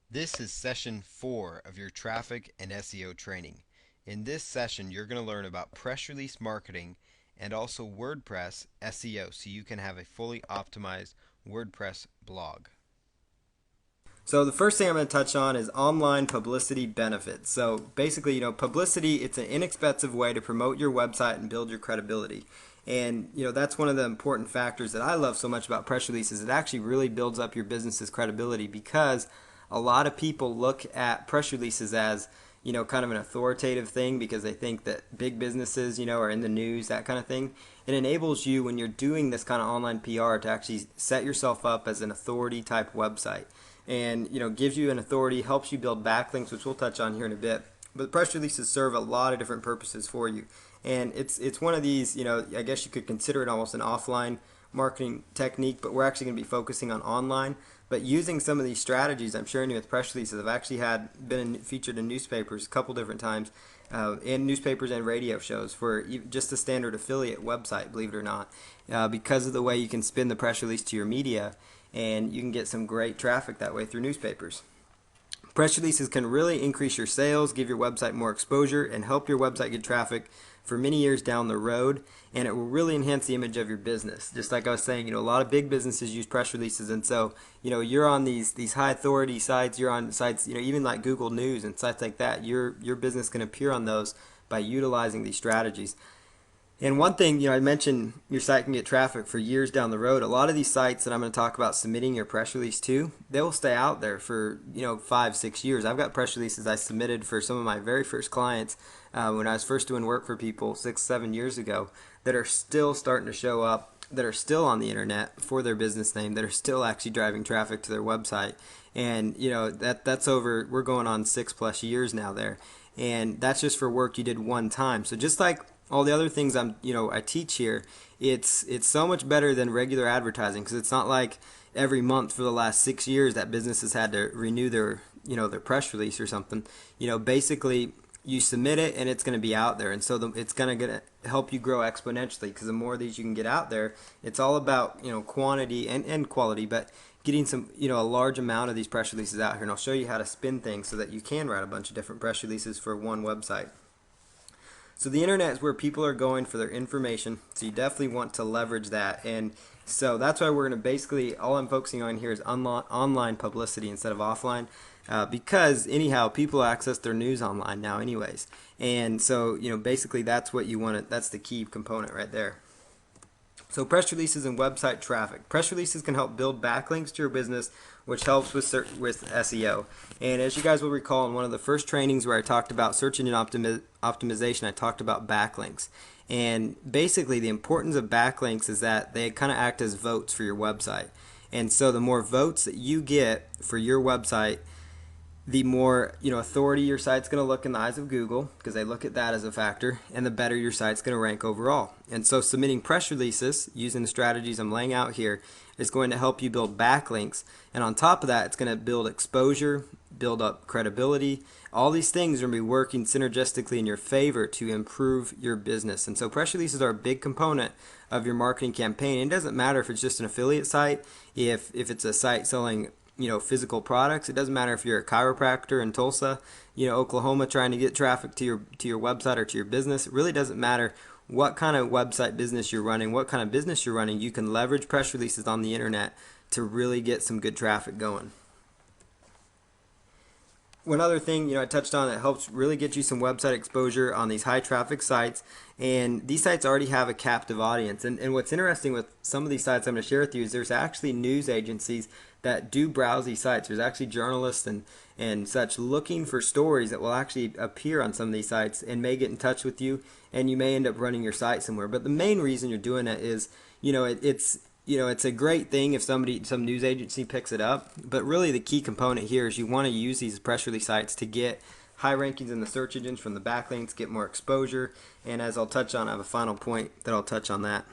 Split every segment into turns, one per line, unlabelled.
This is session 4 of your traffic and SEO training. In this session, you're going to learn about press release marketing and also WordPress SEO so you can have a fully optimized WordPress blog.
So the first thing I'm going to touch on is online publicity benefits. So basically, publicity, it's an inexpensive way to promote your website and build your credibility. And that's one of the important factors that I love so much about press releases. It actually really builds up your business's credibility because a lot of people look at press releases as kind of an authoritative thing because they think that big businesses, are in the news, that kind of thing. It enables you when you're doing this kind of online PR to actually set yourself up as an authority type website, and gives you an authority, helps you build backlinks, which we'll touch on here in a bit. But press releases serve a lot of different purposes for you, and it's one of these, I guess you could consider it almost an offline marketing technique, but we're actually going to be focusing on online. But using some of these strategies I'm sharing you with press releases, I've actually been featured in newspapers a couple different times, in newspapers and radio shows for just a standard affiliate website, believe it or not, because of the way you can spin the press release to your media, and you can get some great traffic that way through newspapers. Press releases can really increase your sales, give your website more exposure, and help your website get traffic for many years down the road, and it will really enhance the image of your business. Just like I was saying, a lot of big businesses use press releases, and so you're on these high authority sites, you're on sites, even like Google News and sites like that. Your business can appear on those by utilizing these strategies. And one thing, I mentioned your site can get traffic for years down the road. A lot of these sites that I'm going to talk about submitting your press release to, they will stay out there for, 5, 6 years. I've got press releases I submitted for some of my very first clients when I was first doing work for people 6, 7 years ago that are still starting to show up, that are still on the internet for their business name, that are still actually driving traffic to their website. And, that's over, we're going on 6+ years now there. And that's just for work you did one time. So just like all the other things I teach here, it's so much better than regular advertising because it's not like every month for the last 6 years that business has had to renew their press release or something. Basically you submit it and it's going to be out there, and so it's going to help you grow exponentially because the more of these you can get out there, it's all about quantity and quality, but getting some a large amount of these press releases out here. And I'll show you how to spin things so that you can write a bunch of different press releases for one website. So the internet is where people are going for their information, so you definitely want to leverage that. And so that's why we're going to basically, all I'm focusing on here is online publicity instead of offline, because anyhow, people access their news online now anyways. And so, basically that's what you want to, that's the key component right there. So press releases and website traffic. Press releases can help build backlinks to your business, which helps with SEO. And as you guys will recall in one of the first trainings where I talked about search engine optimization, I talked about backlinks. And basically the importance of backlinks is that they kind of act as votes for your website. And so the more votes that you get for your website, the more authority your site's going to look in the eyes of Google, because they look at that as a factor, and the better your site's going to rank overall. And so submitting press releases using the strategies I'm laying out here is going to help you build backlinks, and on top of that it's going to build exposure, build up credibility. All these things are going to be working synergistically in your favor to improve your business. And so press releases are a big component of your marketing campaign. It doesn't matter if it's just an affiliate site, if it's a site selling physical products. It doesn't matter if you're a chiropractor in Tulsa, Oklahoma, trying to get traffic to your website or to your business. It really doesn't matter what kind of website business you're running, what kind of business you're running. You can leverage press releases on the internet to really get some good traffic going. One other thing I touched on that helps really get you some website exposure on these high traffic sites, and these sites already have a captive audience. And what's interesting with some of these sites I'm going to share with you is there's actually news agencies that do browse these sites. There's actually journalists and such looking for stories that will actually appear on some of these sites and may get in touch with you, and you may end up running your site somewhere. But the main reason you're doing it is it's a great thing if some news agency picks it up, but really the key component here is you want to use these press release sites to get high rankings in the search engines from the backlinks, get more exposure, and as I'll touch on, I have a final point that I'll touch on that.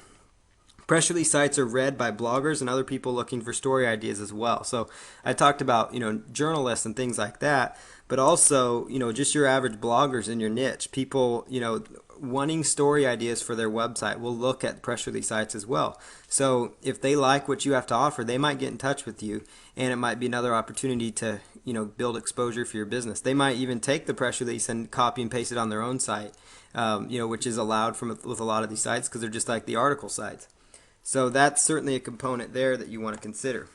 Press release sites are read by bloggers and other people looking for story ideas as well. So I talked about, journalists and things like that, but also, just your average bloggers in your niche, people, wanting story ideas for their website will look at press release sites as well. So if they like what you have to offer, they might get in touch with you, and it might be another opportunity to, build exposure for your business. They might even take the press release and copy and paste it on their own site, which is allowed with a lot of these sites because they're just like the article sites. So that's certainly a component there that you want to consider.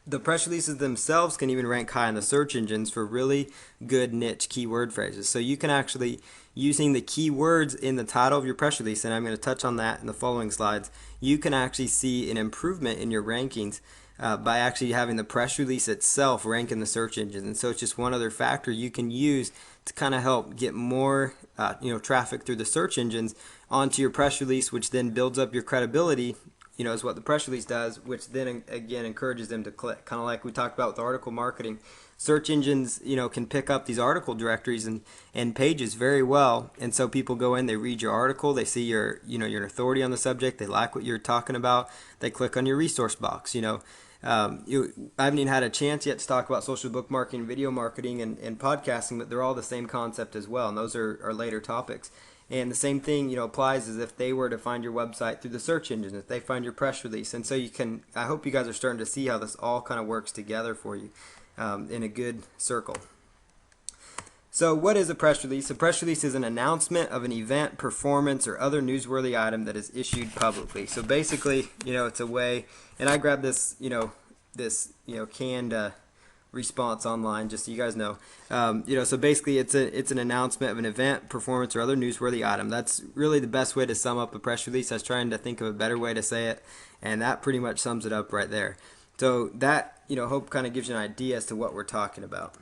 The press releases themselves can even rank high in the search engines for really good niche keyword phrases. So you can actually, using the keywords in the title of your press release, and I'm going to touch on that in the following slides, you can actually see an improvement in your rankings by actually having the press release itself rank in the search engines. And so it's just one other factor you can use to kind of help get more traffic through the search engines onto your press release, which then builds up your credibility, is what the press release does, which then again encourages them to click. Kind of like we talked about with article marketing. Search engines, can pick up these article directories and pages very well. And so people go in, they read your article, they see you're an authority on the subject, they like what you're talking about, they click on your resource box, I haven't even had a chance yet to talk about social bookmarking, video marketing, and podcasting, but they're all the same concept as well, and those are later topics. And the same thing, applies as if they were to find your website through the search engine, if they find your press release. And so I hope you guys are starting to see how this all kind of works together for you in a good circle. So what is a press release? A press release is an announcement of an event, performance, or other newsworthy item that is issued publicly. So basically, it's a way, and I grabbed this, canned response online, just so you guys know. So basically it's an announcement of an event, performance, or other newsworthy item. That's really the best way to sum up a press release. I was trying to think of a better way to say it, and that pretty much sums it up right there. So that, hope kind of gives you an idea as to what we're talking about.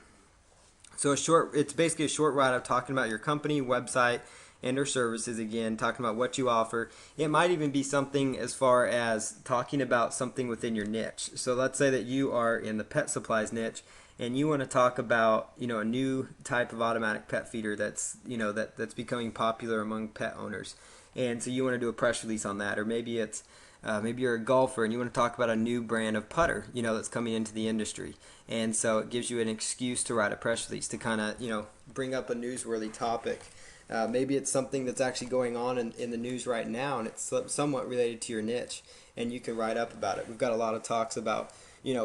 So it's basically a short write-up talking about your company, website, and or services, again, talking about what you offer. It might even be something as far as talking about something within your niche. So let's say that you are in the pet supplies niche and you want to talk about, a new type of automatic pet feeder that's becoming popular among pet owners. And so you want to do a press release on that, or maybe it's maybe you're a golfer and you want to talk about a new brand of putter, that's coming into the industry. And so it gives you an excuse to write a press release to kind of, bring up a newsworthy topic. Maybe it's something that's actually going on in the news right now, and it's somewhat related to your niche, and you can write up about it. We've got a lot of talks about,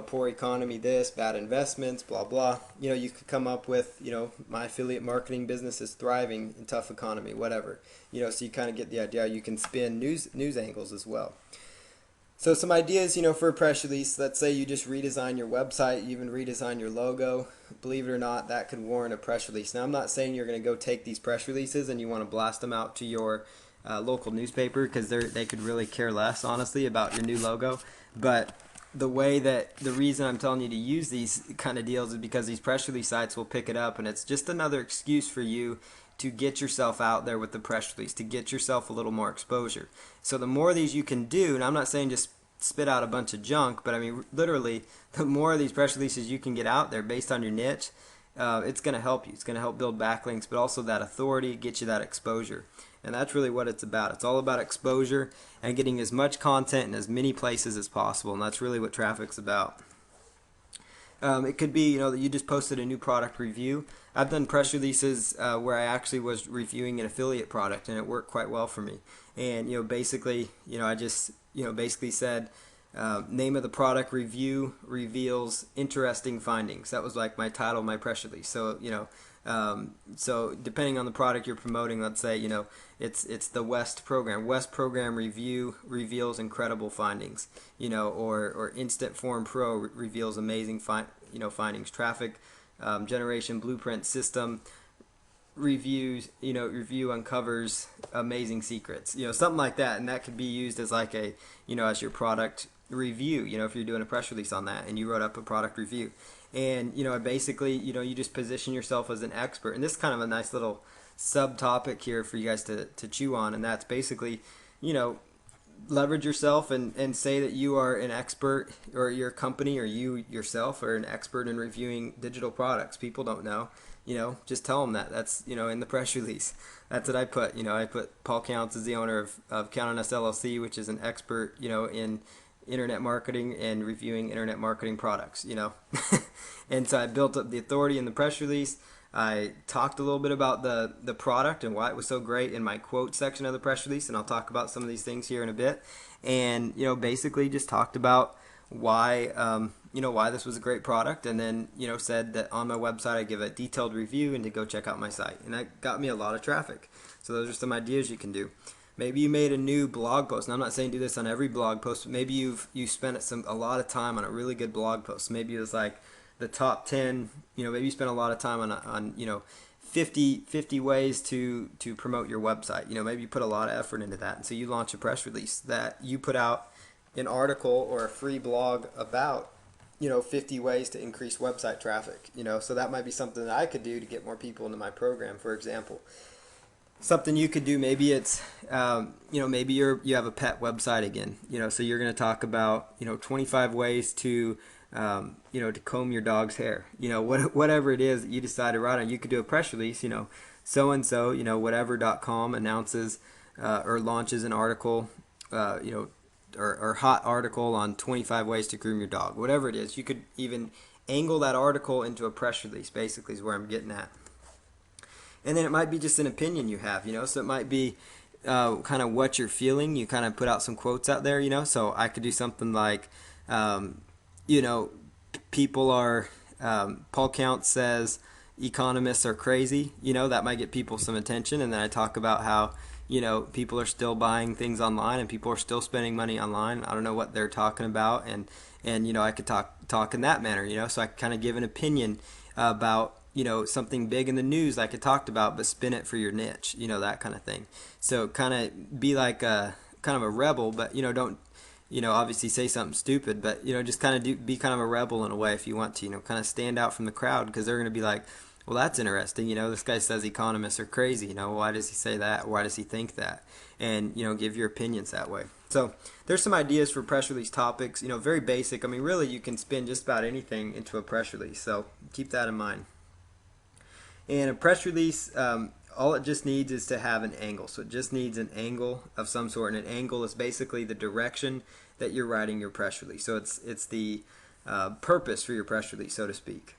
poor economy, this, bad investments, blah, blah. You could come up with, my affiliate marketing business is thriving in tough economy, whatever. So you kind of get the idea. You can spin news angles as well. So some ideas, for a press release. Let's say you just redesign your website, you even redesign your logo. Believe it or not, that could warrant a press release. Now, I'm not saying you're going to go take these press releases and you want to blast them out to your local newspaper, because they could really care less, honestly, about your new logo. But the reason I'm telling you to use these kind of deals is because these press release sites will pick it up, and it's just another excuse for you to get yourself out there with the press release, to get yourself a little more exposure. So the more of these you can do, and I'm not saying just spit out a bunch of junk, but I mean literally the more of these press releases you can get out there based on your niche, it's going to help you. It's going to help build backlinks, but also that authority, get you that exposure. And that's really what it's about. It's all about exposure and getting as much content in as many places as possible, and that's really what traffic's about. It could be, that you just posted a new product review. I've done press releases where I actually was reviewing an affiliate product, and it worked quite well for me. And basically, I just basically said, name of the product review reveals interesting findings. That was like my title of my press release. So so depending on the product you're promoting, let's say it's the West program. West program review reveals incredible findings. Or Instant Form Pro reveals amazing findings. Traffic generation blueprint system review uncovers amazing secrets. Something like that, and that could be used as like a as your product review. If you're doing a press release on that and you wrote up a product review. And basically you just position yourself as an expert, and this is kind of a nice little subtopic here for you guys to chew on, and that's basically leverage yourself and say that you are an expert, or your company or you yourself are an expert in reviewing digital products. People don't know. Just tell them that. That's, in the press release. That's what I put. I put Paul Counts is the owner of Count on Us LLC, which is an expert, in internet marketing and reviewing internet marketing products. And so I built up the authority in the press release. I talked a little bit about the product and why it was so great in my quote section of the press release, and I'll talk about some of these things here in a bit. And basically just talked about why this was a great product, and then said that on my website I give a detailed review and to go check out my site, and that got me a lot of traffic. So those are some ideas you can do. Maybe you made a new blog post. Now, I'm not saying do this on every blog post, but maybe you spent a lot of time on a really good blog post. Maybe it was like the top 10, maybe you spent a lot of time on 50 ways to promote your website. Maybe you put a lot of effort into that. And so you launch a press release that you put out an article or a free blog about 50 ways to increase website traffic. So that might be something that I could do to get more people into my program, for example. Something you could do, maybe it's maybe you have a pet website again, so you're going to talk about 25 ways to to comb your dog's hair, whatever it is that you decide to write on. You could do a press release, so and so, whatever.com announces or launches an article, or hot article on 25 ways to groom your dog. Whatever it is, you could even angle that article into a press release, basically, is where I'm getting at. And then it might be just an opinion you have, so it might be kind of what you're feeling. You kind of put out some quotes out there, so I could do something like, people are, Paul Counts says economists are crazy, that might get people some attention. And then I talk about how, people are still buying things online and people are still spending money online. I don't know what they're talking about. And I could talk in that manner, so I kind of give an opinion about, something big in the news like I talked about, but spin it for your niche, that kind of thing. So kind of be like a kind of a rebel, but, don't, obviously say something stupid, but, just kind of be kind of a rebel in a way if you want to, kind of stand out from the crowd, because they're going to be like, well, that's interesting. This guy says economists are crazy. Why does he say that? Why does he think that? And, give your opinions that way. So there's some ideas for press release topics, very basic. I mean, really, you can spin just about anything into a press release. So keep that in mind. And a press release, all it just needs is to have an angle. So it just needs an angle of some sort. And an angle is basically the direction that you're writing your press release. So it's the purpose for your press release, so to speak.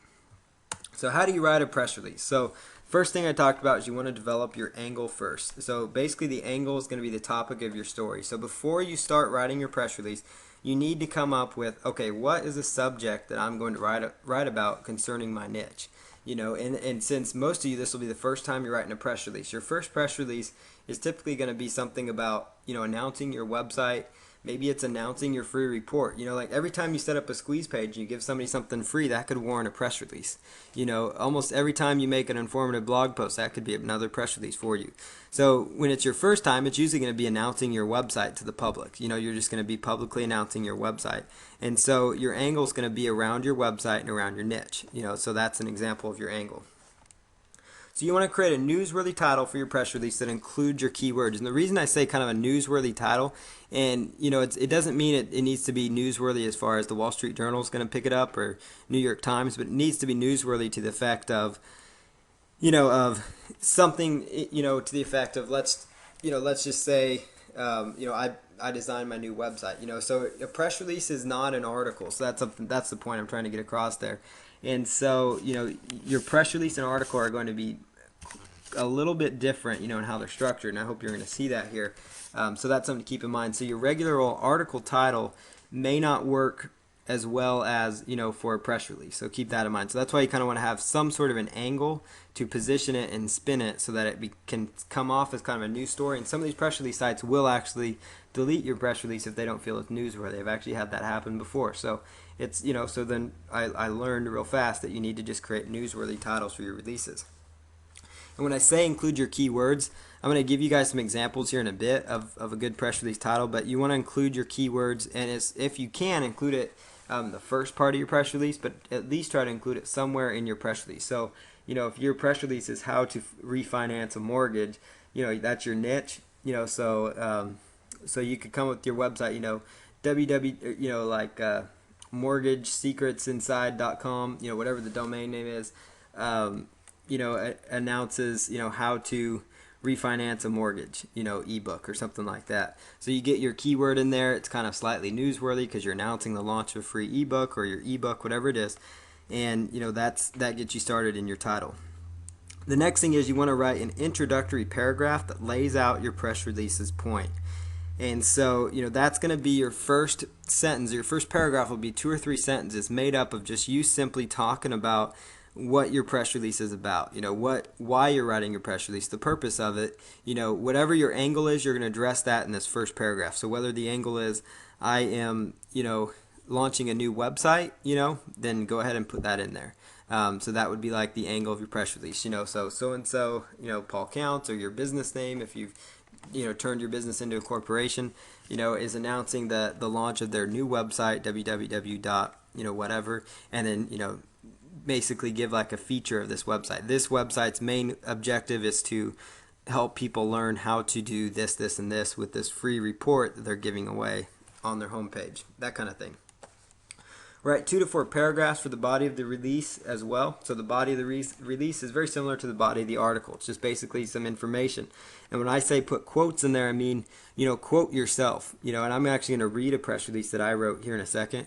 So how do you write a press release? So first thing I talked about is you want to develop your angle first. So basically the angle is going to be the topic of your story. So before you start writing your press release, you need to come up with, okay, what is the subject that I'm going to write about concerning my niche? And since most of you, this will be the first time you're writing a press release, your first press release is typically going to be something about, announcing your website. Maybe it's announcing your free report. Like every time you set up a squeeze page and you give somebody something free, that could warrant a press release. Almost every time you make an informative blog post, that could be another press release for you. So when it's your first time, it's usually going to be announcing your website to the public. You're just going to be publicly announcing your website. And so your angle is going to be around your website and around your niche. So that's an example of your angle. So you want to create a newsworthy title for your press release that includes your keywords. And the reason I say kind of a newsworthy title, and it doesn't mean it needs to be newsworthy as far as the Wall Street Journal is going to pick it up or New York Times, but it needs to be newsworthy to the effect of, of something, to the effect of let's just say, I designed my new website. So a press release is not an article. So that's the point I'm trying to get across there. And so, your press release and article are going to be a little bit different, in how they're structured. And I hope you're going to see that here. So that's something to keep in mind. So your regular old article title may not work as well as, for a press release. So keep that in mind. So that's why you kind of want to have some sort of an angle to position it and spin it so that it can come off as kind of a news story. And some of these press release sites will actually delete your press release if they don't feel it's newsworthy. They've actually had that happen before. So it's, so then I learned real fast that you need to just create newsworthy titles for your releases. And when I say include your keywords, I'm going to give you guys some examples here in a bit of a good press release title, but you want to include your keywords, and if you can, include it the first part of your press release, but at least try to include it somewhere in your press release. So, if your press release is how to refinance a mortgage, that's your niche, so So you could come up with your website, www, mortgagesecretsinside.com, whatever the domain name is, announces, how to refinance a mortgage, ebook or something like that. So you get your keyword in there. It's kind of slightly newsworthy because you're announcing the launch of a free ebook or your ebook, whatever it is. And, that gets you started in your title. The next thing is you want to write an introductory paragraph that lays out your press release's point. And so, that's going to be your first sentence. Your first paragraph will be 2 or 3 sentences made up of just you simply talking about what your press release is about. Why you're writing your press release, the purpose of it. Whatever your angle is, you're going to address that in this first paragraph. So whether the angle is I am, launching a new website, then go ahead and put that in there. So that would be like the angle of your press release. So and so, Paul Counts, or your business name if you've turned your business into a corporation, is announcing the launch of their new website, www dot whatever, and then basically give like a feature of this website. This website's main objective is to help people learn how to do this, this, and this with this free report that they're giving away on their homepage, that kind of thing. Write 2 to 4 paragraphs for the body of the release as well. So the body of the release is very similar to the body of the article. It's just basically some information. And when I say put quotes in there, I mean, quote yourself. And I'm actually going to read a press release that I wrote here in a second.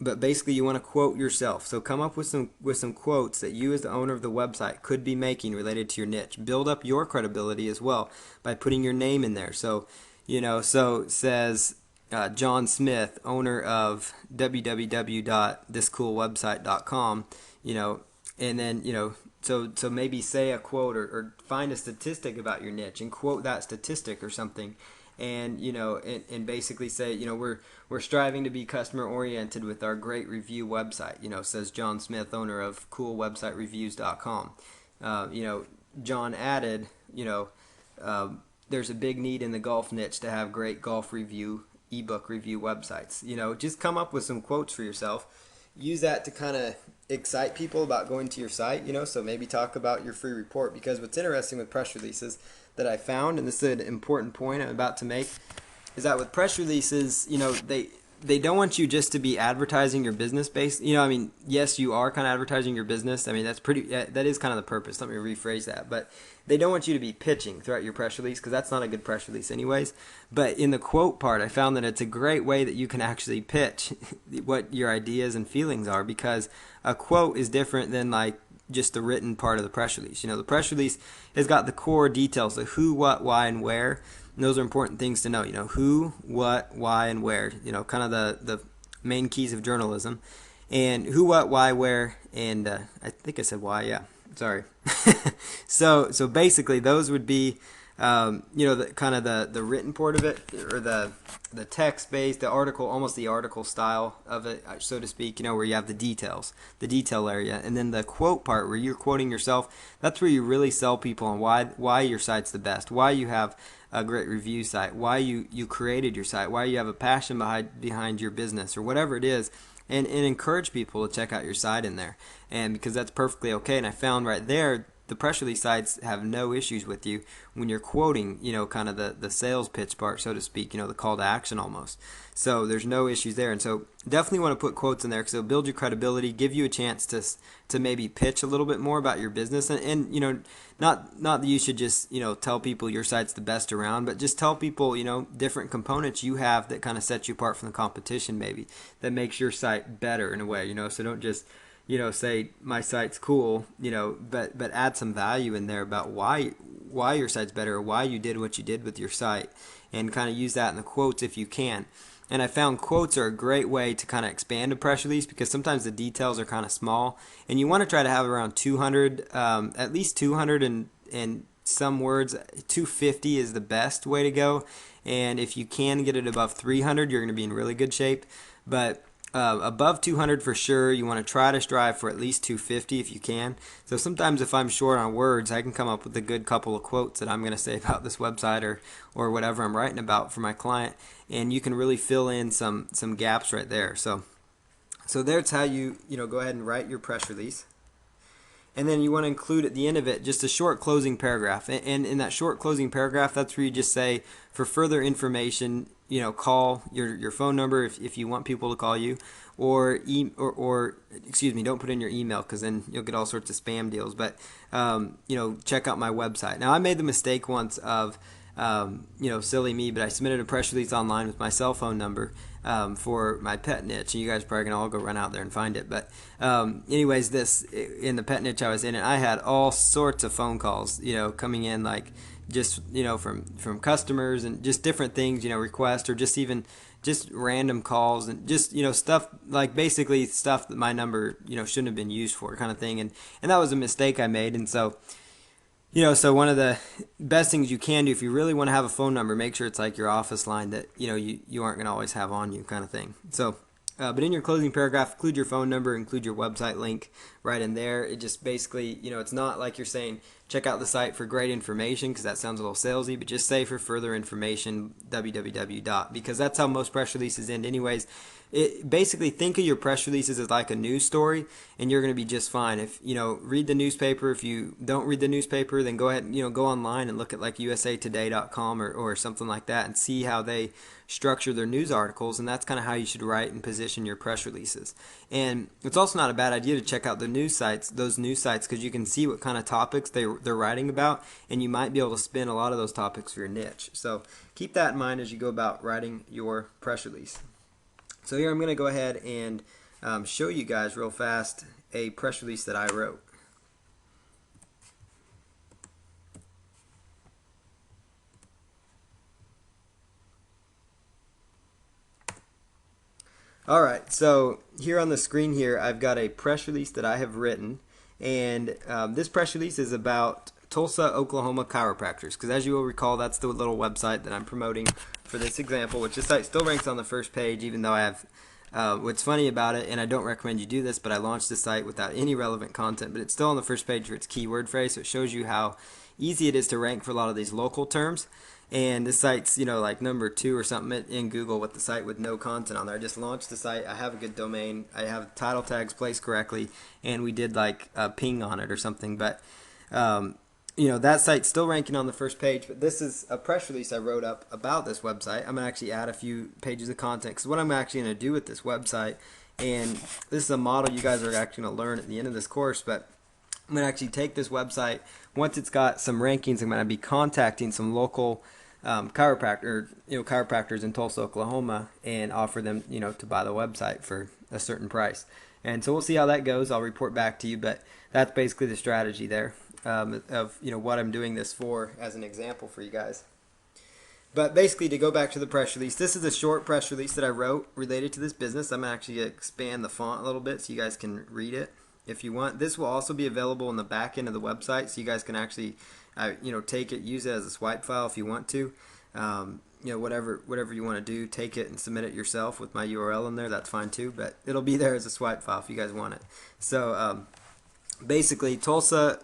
But basically, you want to quote yourself. So come up with some quotes that you as the owner of the website could be making related to your niche. Build up your credibility as well by putting your name in there. So, so it says John Smith, owner of www.thiscoolwebsite.com, and then, so maybe say a quote or find a statistic about your niche and quote that statistic or something. And and basically say, we're striving to be customer oriented with our great review website. Says John Smith, owner of coolwebsitereviews.com. John added, there's a big need in the golf niche to have great golf review ebook review websites. Just come up with some quotes for yourself. Use that to kind of excite people about going to your site. So maybe talk about your free report, because what's interesting with press releases that I found, and this is an important point I'm about to make, is that with press releases, they don't want you just to be advertising your business based. Yes, you are kind of advertising your business. That is kind of the purpose. Let me rephrase that. But they don't want you to be pitching throughout your press release, because that's not a good press release anyways. But in the quote part, I found that it's a great way that you can actually pitch what your ideas and feelings are, because a quote is different than like just the written part of the press release. The press release has got the core details, the who, what, why, and where. And those are important things to know. Who, what, why, and where. Kind of the main keys of journalism. And who, what, why, where, and I think I said why. Yeah, sorry. So basically, those would be the kind of the written part of it, or the text based, the article, almost the article style of it, so to speak, where you have the details, the detail area. And then the quote part, where you're quoting yourself, that's where you really sell people on why your site's the best, why you have a great review site, why you created your site, why you have a passion behind your business, or whatever it is. And encourage people to check out your site in there, and because that's perfectly okay. And I found right there, the press release sites have no issues with you when you're quoting, kind of the sales pitch part, so to speak, the call to action almost. So there's no issues there. And so definitely want to put quotes in there, because it'll build your credibility, give you a chance to maybe pitch a little bit more about your business. And not that you should just, tell people your site's the best around, but just tell people, different components you have that kind of set you apart from the competition, maybe, that makes your site better in a way, so don't just say my site's cool, but add some value in there about why your site's better, or why you did what you did with your site, and kind of use that in the quotes if you can. And I found quotes are a great way to kind of expand a press release, because sometimes the details are kind of small, and you want to try to have around 200, at least 200 and some words. 250 is the best way to go, and if you can get it above 300, you're going to be in really good shape. But above 200 for sure. You want to try to strive for at least 250 if you can. So sometimes if I'm short on words, I can come up with a good couple of quotes that I'm going to say about this website or whatever I'm writing about for my client, and you can really fill in some gaps right there. So there's how you go ahead and write your press release. and then you want to include at the end of it just a short closing paragraph. And in that short closing paragraph, that's where you just say, for further information, call your phone number if you want people to call you, or excuse me, don't put in your email because then you'll get all sorts of spam deals. But check out my website. Now I made the mistake once of silly me, but I submitted a press release online with my cell phone number for my pet niche, and you guys are probably gonna all go run out there and find it. But anyways, this in the pet niche I was in, and I had all sorts of phone calls, coming in, like just from customers and just different things, requests, or just even just random calls, and just stuff, like basically stuff that my number shouldn't have been used for, kind of thing. And that was a mistake I made. And so one of the best things you can do if you really want to have a phone number, make sure it's like your office line that you aren't going to always have on you, kind of thing. So but in your closing paragraph, include your phone number, include your website link right in there. It just basically, it's not like you're saying check out the site for great information, because that sounds a little salesy, but just say for further information www. Because that's how most press releases end anyways. Basically, think of your press releases as like a news story, and you're going to be just fine. If read the newspaper. If you don't read the newspaper, then go ahead and go online and look at like usatoday.com or something like that, and see how they structure their news articles. And that's kind of how you should write and position your press releases. And it's also not a bad idea to check out those news sites, because you can see what kind of topics they're writing about, and you might be able to spin a lot of those topics for your niche. So keep that in mind as you go about writing your press release. So here I'm going to go ahead and show you guys real fast a press release that I wrote. Alright, so here on the screen here I've got a press release that I have written, and this press release is about Tulsa, Oklahoma chiropractors, because as you will recall, that's the little website that I'm promoting for this example, which this site still ranks on the first page, even though I have what's funny about it, and I don't recommend you do this, but I launched the site without any relevant content, but it's still on the first page for its keyword phrase, so it shows you how easy it is to rank for a lot of these local terms. And this site's like number 2 or something in Google with the site with no content on there. I just launched the site. I have a good domain. I have title tags placed correctly, and we did like a ping on it or something. But that site's still ranking on the first page. But this is a press release I wrote up about this website. I'm gonna actually add a few pages of content, because what I'm actually gonna do with this website, and this is a model you guys are actually gonna learn at the end of this course, but I'm gonna actually take this website, once it's got some rankings, I'm gonna be contacting some local chiropractors in Tulsa, Oklahoma, and offer them, to buy the website for a certain price. And so we'll see how that goes. I'll report back to you, but that's basically the strategy there of what I'm doing this for as an example for you guys. But basically, to go back to the press release, this is a short press release that I wrote related to this business. I'm actually going to expand the font a little bit so you guys can read it if you want. This will also be available in the back end of the website, so you guys can actually take it, use it as a swipe file if you want to. Whatever you want to do, take it and submit it yourself with my URL in there. That's fine too, but it'll be there as a swipe file if you guys want it. So basically, Tulsa,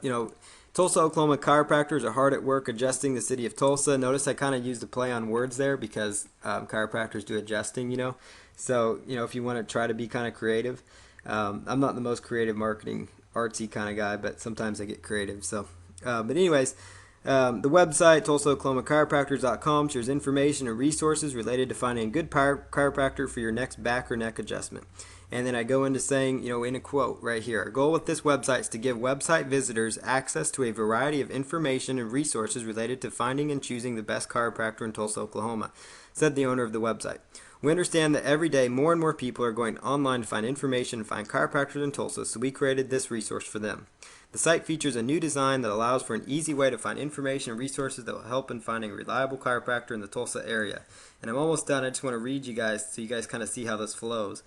Oklahoma chiropractors are hard at work adjusting the city of Tulsa. Notice I kind of used a play on words there, because chiropractors do adjusting, So, if you want to try to be kind of creative, I'm not the most creative marketing artsy kind of guy, but sometimes I get creative. So, but anyways, the website, TulsaOklahomaChiropractors.com, shares information and resources related to finding a good chiropractor for your next back or neck adjustment. And then I go into saying, in a quote right here, our goal with this website is to give website visitors access to a variety of information and resources related to finding and choosing the best chiropractor in Tulsa, Oklahoma, said the owner of the website. We understand that every day more and more people are going online to find information and find chiropractors in Tulsa, so we created this resource for them. The site features a new design that allows for an easy way to find information and resources that will help in finding a reliable chiropractor in the Tulsa area. And I'm almost done. I just want to read you guys so you guys kind of see how this flows.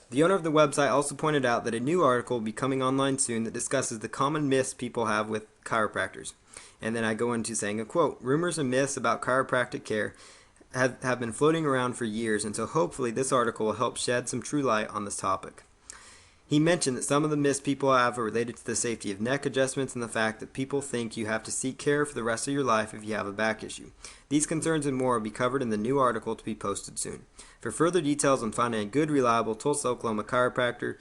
The owner of the website also pointed out that a new article will be coming online soon that discusses the common myths people have with chiropractors. And then I go into saying a quote, rumors and myths about chiropractic care have been floating around for years, and so hopefully this article will help shed some true light on this topic. He mentioned that some of the myths people have are related to the safety of neck adjustments and the fact that people think you have to seek care for the rest of your life if you have a back issue. These concerns and more will be covered in the new article to be posted soon. For further details on finding a good, reliable Tulsa, Oklahoma chiropractor,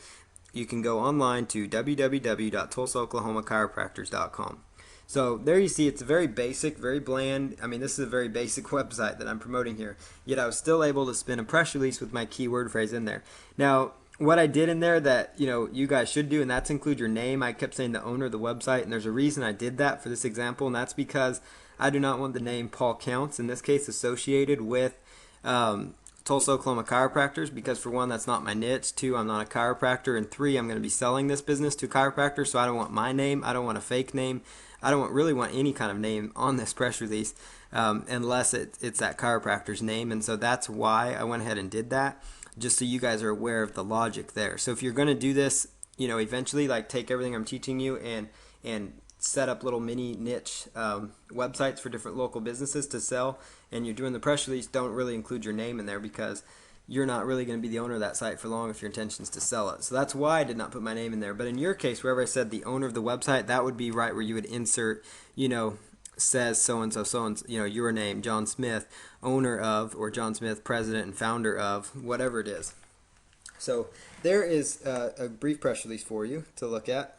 you can go online to www.tulsaoklahomachiropractors.com. So there you see, it's very basic, very bland. I mean, this is a very basic website that I'm promoting here. Yet I was still able to spin a press release with my keyword phrase in there. Now, what I did in there that you guys should do, and that's include your name. I kept saying the owner of the website, and there's a reason I did that for this example, and that's because I do not want the name Paul Counts in this case associated with Tulsa, Oklahoma chiropractors, because for one, that's not my niche. Two, I'm not a chiropractor, and three, I'm going to be selling this business to chiropractors, so I don't want my name. I don't want a fake name. I don't really want any kind of name on this press release unless it's that chiropractor's name, and so that's why I went ahead and did that, just so you guys are aware of the logic there. So if you're going to do this, eventually, like take everything I'm teaching you and set up little mini niche websites for different local businesses to sell, and you're doing the press release, don't really include your name in there because you're not really going to be the owner of that site for long if your intention is to sell it. So that's why I did not put my name in there. But in your case, wherever I said the owner of the website, that would be right where you would insert, says so-and-so, your name, John Smith, owner of, or John Smith, president and founder of, whatever it is. So there is a brief press release for you to look at.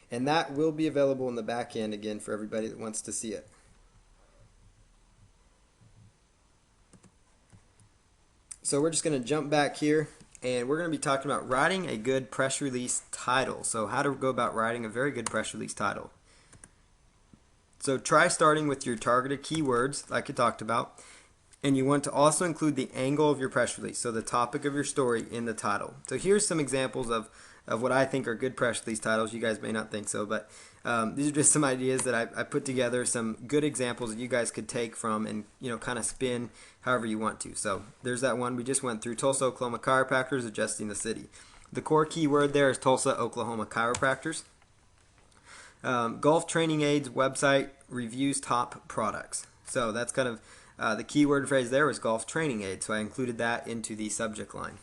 And that will be available in the back end again for everybody that wants to see it. So we're just going to jump back here, and we're going to be talking about writing a good press release title. So how to go about writing a very good press release title. So try starting with your targeted keywords like I talked about, and you want to also include the angle of your press release, so the topic of your story in the title. So here's some examples of what I think are good press release titles. You guys may not think so, but these are just some ideas that I put together, some good examples that you guys could take from and kind of spin however you want to. So there's that one we just went through, Tulsa, Oklahoma chiropractors adjusting the city. The core keyword there is Tulsa, Oklahoma chiropractors. Golf training aids website reviews top products. So that's kind of the keyword phrase there was golf training aids, so I included that into the subject line.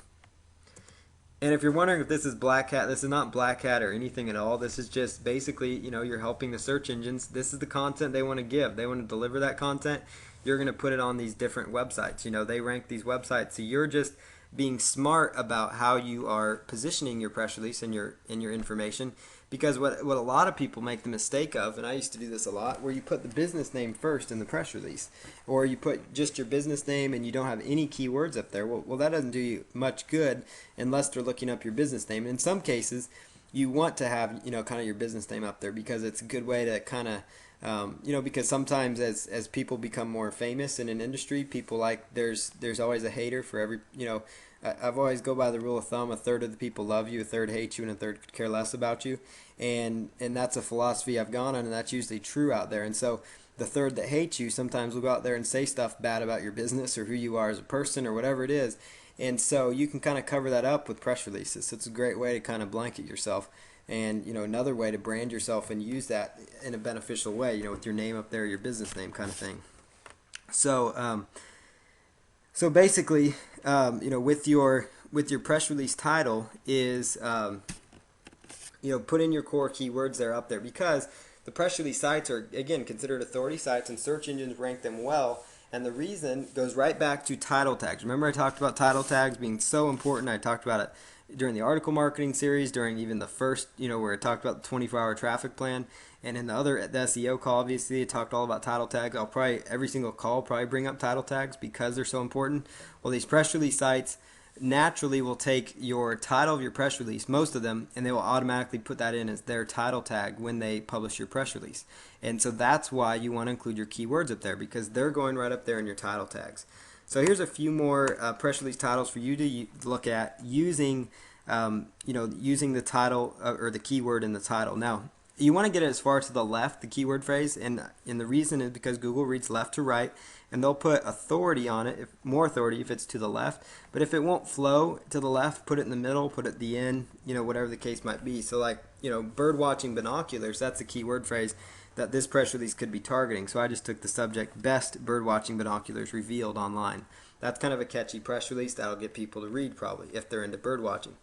And if you're wondering if this is black hat, this is not black hat or anything at all. This is just basically, you're helping the search engines. This is the content they want to give. They want to deliver that content. You're going to put it on these different websites. They rank these websites. So you're just being smart about how you are positioning your press release and your information. Because what a lot of people make the mistake of, and I used to do this a lot, where you put the business name first in the press release, or you put just your business name and you don't have any keywords up there. Well, that doesn't do you much good unless they're looking up your business name. And in some cases, you want to have kind of your business name up there because it's a good way to kind of because sometimes as people become more famous in an industry, people there's always a hater for every I've always go by the rule of thumb: a third of the people love you, a third hate you, and a third could care less about you. And that's a philosophy I've gone on, and that's usually true out there. And so the third that hates you sometimes will go out there and say stuff bad about your business or who you are as a person or whatever it is. And so you can kind of cover that up with press releases. So it's a great way to kind of blanket yourself. And another way to brand yourself and use that in a beneficial way, with your name up there, your business name kind of thing. So so basically, with your press release title is put in your core keywords there up there, because the press release sites are, again, considered authority sites and search engines rank them well. And the reason goes right back to title tags. Remember I talked about title tags being so important. I talked about it during the article marketing series, during even the first, where I talked about the 24-hour traffic plan. And in the SEO call, obviously, I talked all about title tags. I'll probably, every single call, probably bring up title tags because they're so important. Well, these press release sites naturally will take your title of your press release, most of them, and they will automatically put that in as their title tag when they publish your press release. And so that's why you want to include your keywords up there, because they're going right up there in your title tags. So here's a few more press release titles for you to look at using, using the title or the keyword in the title. Now, you want to get it as far to the left, the keyword phrase, and the reason is because Google reads left to right, and they'll put authority on it, more authority if it's to the left. But if it won't flow to the left, put it in the middle, put it at the end, whatever the case might be. So like, bird watching binoculars, that's a keyword phrase that this press release could be targeting. So I just took the subject, best bird watching binoculars revealed online. That's kind of a catchy press release that'll get people to read probably if they're into bird watching.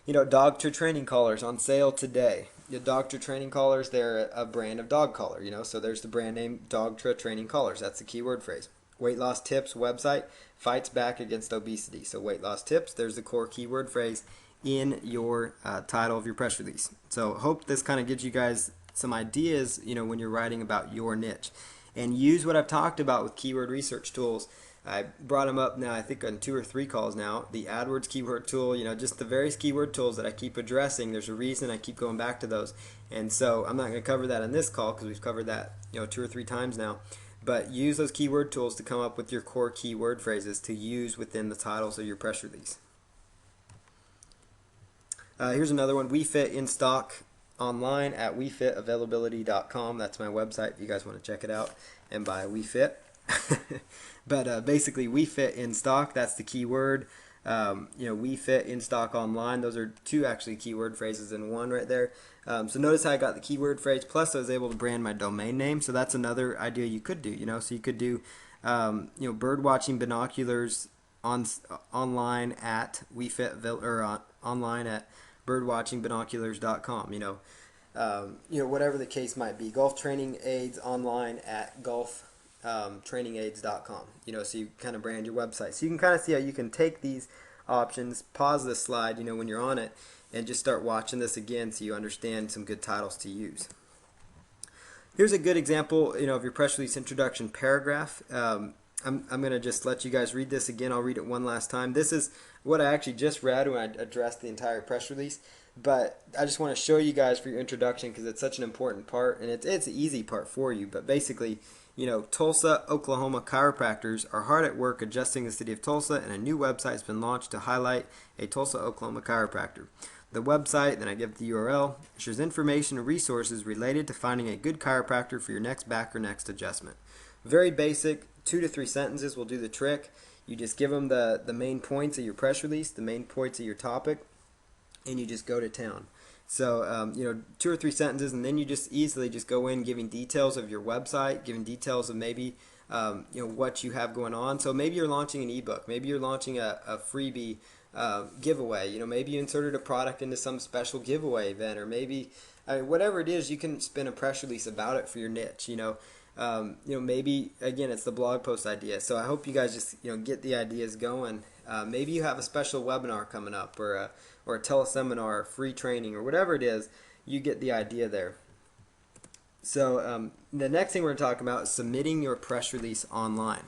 Dogtra training collars on sale today. The Dogtra training collars, they're a brand of dog collar, so there's the brand name Dogtra training collars. That's the keyword phrase. Weight loss tips website fights back against obesity. So weight loss tips, there's the core keyword phrase in your title of your press release. So hope this kind of gives you guys some ideas, when you're writing about your niche. And use what I've talked about with keyword research tools. I brought them up now, I think on 2 or 3 calls now. The AdWords keyword tool, just the various keyword tools that I keep addressing. There's a reason I keep going back to those. And so I'm not going to cover that in this call because we've covered that 2 or 3 times now. But use those keyword tools to come up with your core keyword phrases to use within the titles of your press release. Here's another one. We fit in stock online at wefitavailability.com. That's my website if you guys want to check it out and buy WeFit. But basically, we fit in stock. That's the key word. We fit in stock online. Those are 2 actually keyword phrases in one right there. So notice how I got the keyword phrase. Plus, I was able to brand my domain name. So that's another idea you could do. So you could do, bird watching binoculars online at online at birdwatchingbinoculars.com. Whatever the case might be. Golf training aids online at golftrainingaids.com. So you kind of brand your website. So you can kind of see how you can take these options, pause this slide, when you're on it, and just start watching this again so you understand some good titles to use. Here's a good example, of your press release introduction paragraph. I'm going to just let you guys read this again. I'll read it one last time. This is what I actually just read when I addressed the entire press release. But I just want to show you guys for your introduction because it's such an important part, and it's an easy part for you. But basically, Tulsa, Oklahoma chiropractors are hard at work adjusting the city of Tulsa, and a new website has been launched to highlight a Tulsa, Oklahoma chiropractor. The website, then I give the URL, shares information and resources related to finding a good chiropractor for your next back or next adjustment. Very basic, 2 to 3 sentences will do the trick. You just give them the main points of your press release, the main points of your topic, and you just go to town. So, 2 or 3 sentences, and then you just easily just go in giving details of your website, giving details of maybe, what you have going on. So maybe you're launching an ebook. Maybe you're launching a freebie giveaway. Maybe you inserted a product into some special giveaway event, or maybe, whatever it is, you can spin a press release about it for your niche, maybe, again, it's the blog post idea. So I hope you guys just, get the ideas going. Maybe you have a special webinar coming up, or a teleseminar, or free training, or whatever it is. You get the idea there. So the next thing we're going to talk about is submitting your press release online.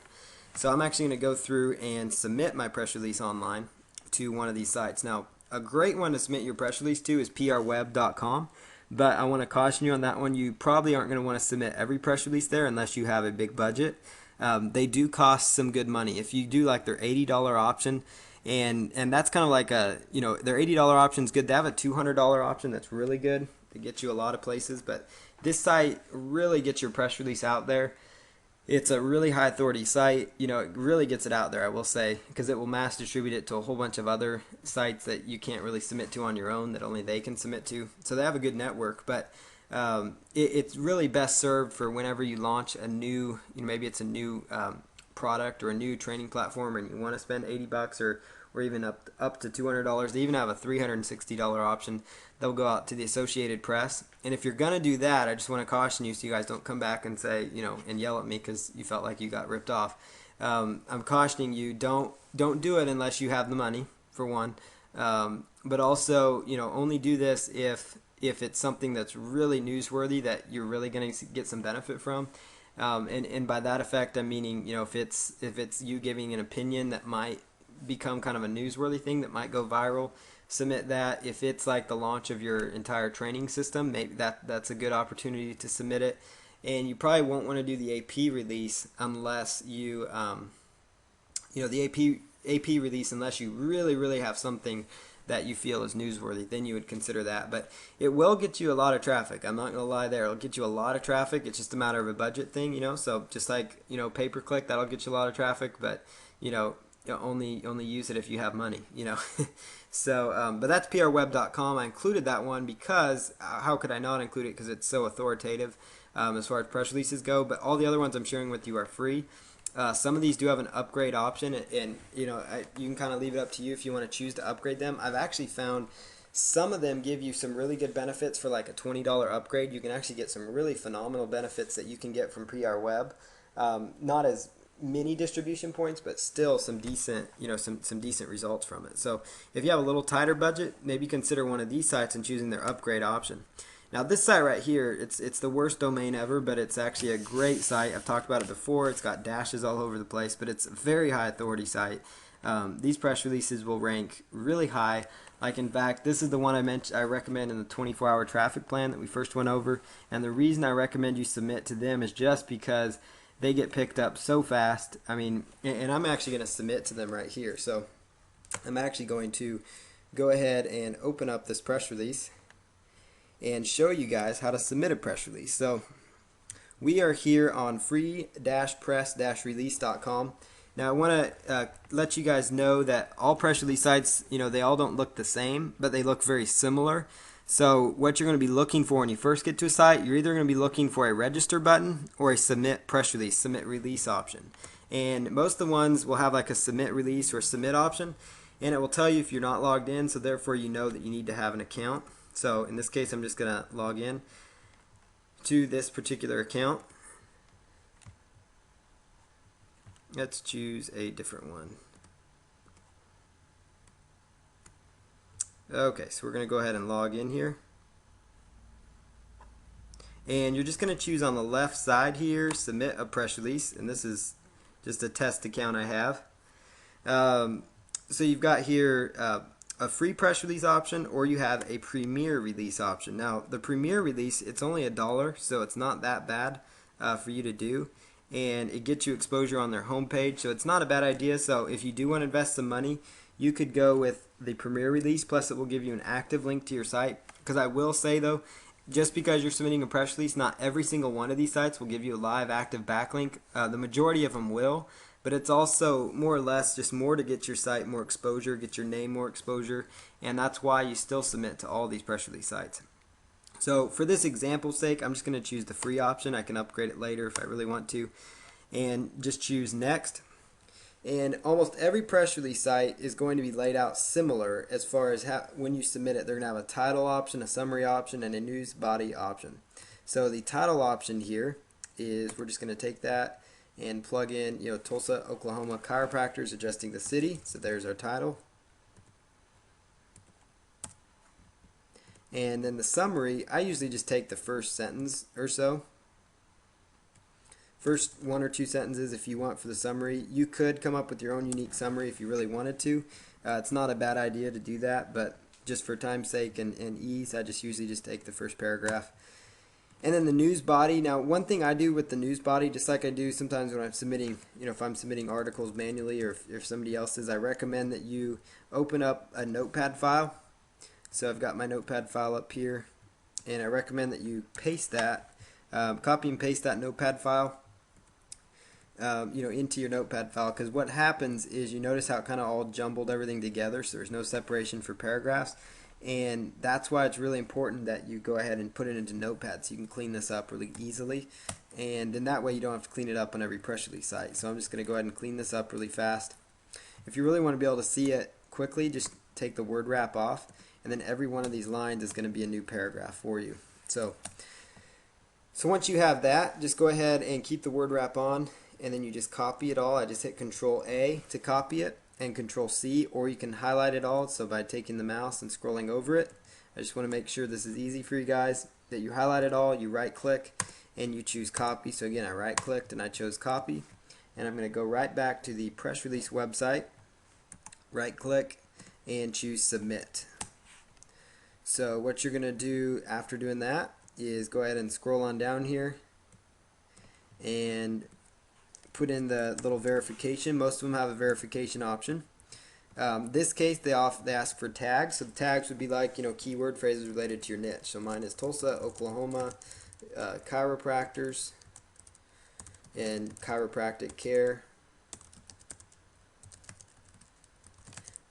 So I'm actually going to go through and submit my press release online to one of these sites. Now, a great one to submit your press release to is prweb.com. But I want to caution you on that one. You probably aren't going to want to submit every press release there unless you have a big budget. They do cost some good money. If you do like their $80 option, and that's kind of like their $80 option is good. They have a $200 option that's really good to get you a lot of places. But this site really gets your press release out there. It's a really high authority site. It really gets it out there, I will say, because it will mass distribute it to a whole bunch of other sites that you can't really submit to on your own, that only they can submit to. So they have a good network, but it's really best served for whenever you launch a new, maybe it's a new product or a new training platform, and you want to spend $80 or even up to $200. They even have a $360 option. They'll go out to the Associated Press. And if you're going to do that, I just want to caution you so you guys don't come back and say, and yell at me because you felt like you got ripped off. I'm cautioning you, don't do it unless you have the money, for one. But also, only do this if it's something that's really newsworthy that you're really going to get some benefit from. And by that effect, I'm meaning, if it's you giving an opinion that might become kind of a newsworthy thing that might go viral, submit that. If it's like the launch of your entire training system, maybe that's a good opportunity to submit it. And you probably won't want to do the AP release unless you, the AP release unless you really have something that you feel is newsworthy. Then you would consider that. But it will get you a lot of traffic. I'm not going to lie there. It'll get you a lot of traffic. It's just a matter of a budget thing, So just like, pay-per-click, that'll get you a lot of traffic. But, only use it if you have money, So, but that's prweb.com. I included that one because how could I not include it? Because it's so authoritative as far as press releases go. But all the other ones I'm sharing with you are free. Some of these do have an upgrade option, and you can kind of leave it up to you if you want to choose to upgrade them. I've actually found some of them give you some really good benefits for like a $20 upgrade. You can actually get some really phenomenal benefits that you can get from PRWeb. Not as many distribution points, but still some decent, some decent results from it. So if you have a little tighter budget, maybe consider one of these sites and choosing their upgrade option. Now this site right here, it's the worst domain ever, but it's actually a great site. I've talked about it before. It's got dashes all over the place, but it's a very high authority site. These press releases will rank really high. Like in fact, this is the one I recommend in the 24-hour traffic plan that we first went over. And the reason I recommend you submit to them is just because they get picked up so fast. I mean, and I'm actually going to submit to them right here. So I'm actually going to go ahead and open up this press release and show you guys how to submit a press release. So we are here on free-press-release.com. Now I want to let you guys know that all press release sites, they all don't look the same, but they look very similar. So what you're going to be looking for when you first get to a site, you're either going to be looking for a register button or a submit press release, submit release option. And most of the ones will have like a submit release or submit option, and it will tell you if you're not logged in, so therefore you know that you need to have an account. So in this case, I'm just going to log in to this particular account. Let's choose a different one. Okay, so we're going to go ahead and log in here. And you're just going to choose on the left side here, submit a press release. And this is just a test account I have. So you've got here a free press release option, or you have a premier release option. Now, the premier release, it's only $1, so it's not that bad for you to do. And it gets you exposure on their homepage, so it's not a bad idea. So if you do want to invest some money, you could go with the premier release, plus it will give you an active link to your site. Because I will say though, just because you're submitting a press release, not every single one of these sites will give you a live active backlink. The majority of them will, but it's also more or less just more to get your site more exposure, get your name more exposure, and that's why you still submit to all these press release sites. So for this example's sake, I'm just going to choose the free option. I can upgrade it later if I really want to, and just choose next. And almost every press release site is going to be laid out similar as far as how, when you submit it, they're going to have a title option, a summary option, and a news body option. So the title option here is, we're just going to take that and plug in, Tulsa, Oklahoma chiropractors adjusting the city. So there's our title. And then the summary, I usually just take the first sentence or so. First 1 or 2 sentences if you want for the summary. You could come up with your own unique summary if you really wanted to. It's not a bad idea to do that, but just for time's sake and ease, I just usually just take the first paragraph. And then the news body. Now, one thing I do with the news body, just like I do sometimes when I'm submitting, if I'm submitting articles manually or if somebody else is, I recommend that you open up a notepad file. So I've got my notepad file up here, and I recommend that you paste that, copy and paste that notepad file, into your notepad file, because what happens is you notice how it kind of all jumbled everything together, so there's no separation for paragraphs, and that's why it's really important that you go ahead and put it into notepad so you can clean this up really easily, and then that way you don't have to clean it up on every press release site. So I'm just going to go ahead and clean this up really fast. If you really want to be able to see it quickly, just take the word wrap off, and then every one of these lines is going to be a new paragraph for you. So once you have that, just go ahead and keep the word wrap on, and then you just copy it all. I just hit Control A to copy it, and Control C, or you can highlight it all. So by taking the mouse and scrolling over it, I just want to make sure this is easy for you guys, that you highlight it all, you right click, and you choose copy. So again, I right clicked and I chose copy, and I'm going to go right back to the press release website, right click, and choose submit. So what you're going to do after doing that is go ahead and scroll on down here and put in the little verification. Most of them have a verification option. This case they ask for tags. So the tags would be like keyword phrases related to your niche. So mine is Tulsa, Oklahoma, chiropractors, and chiropractic care.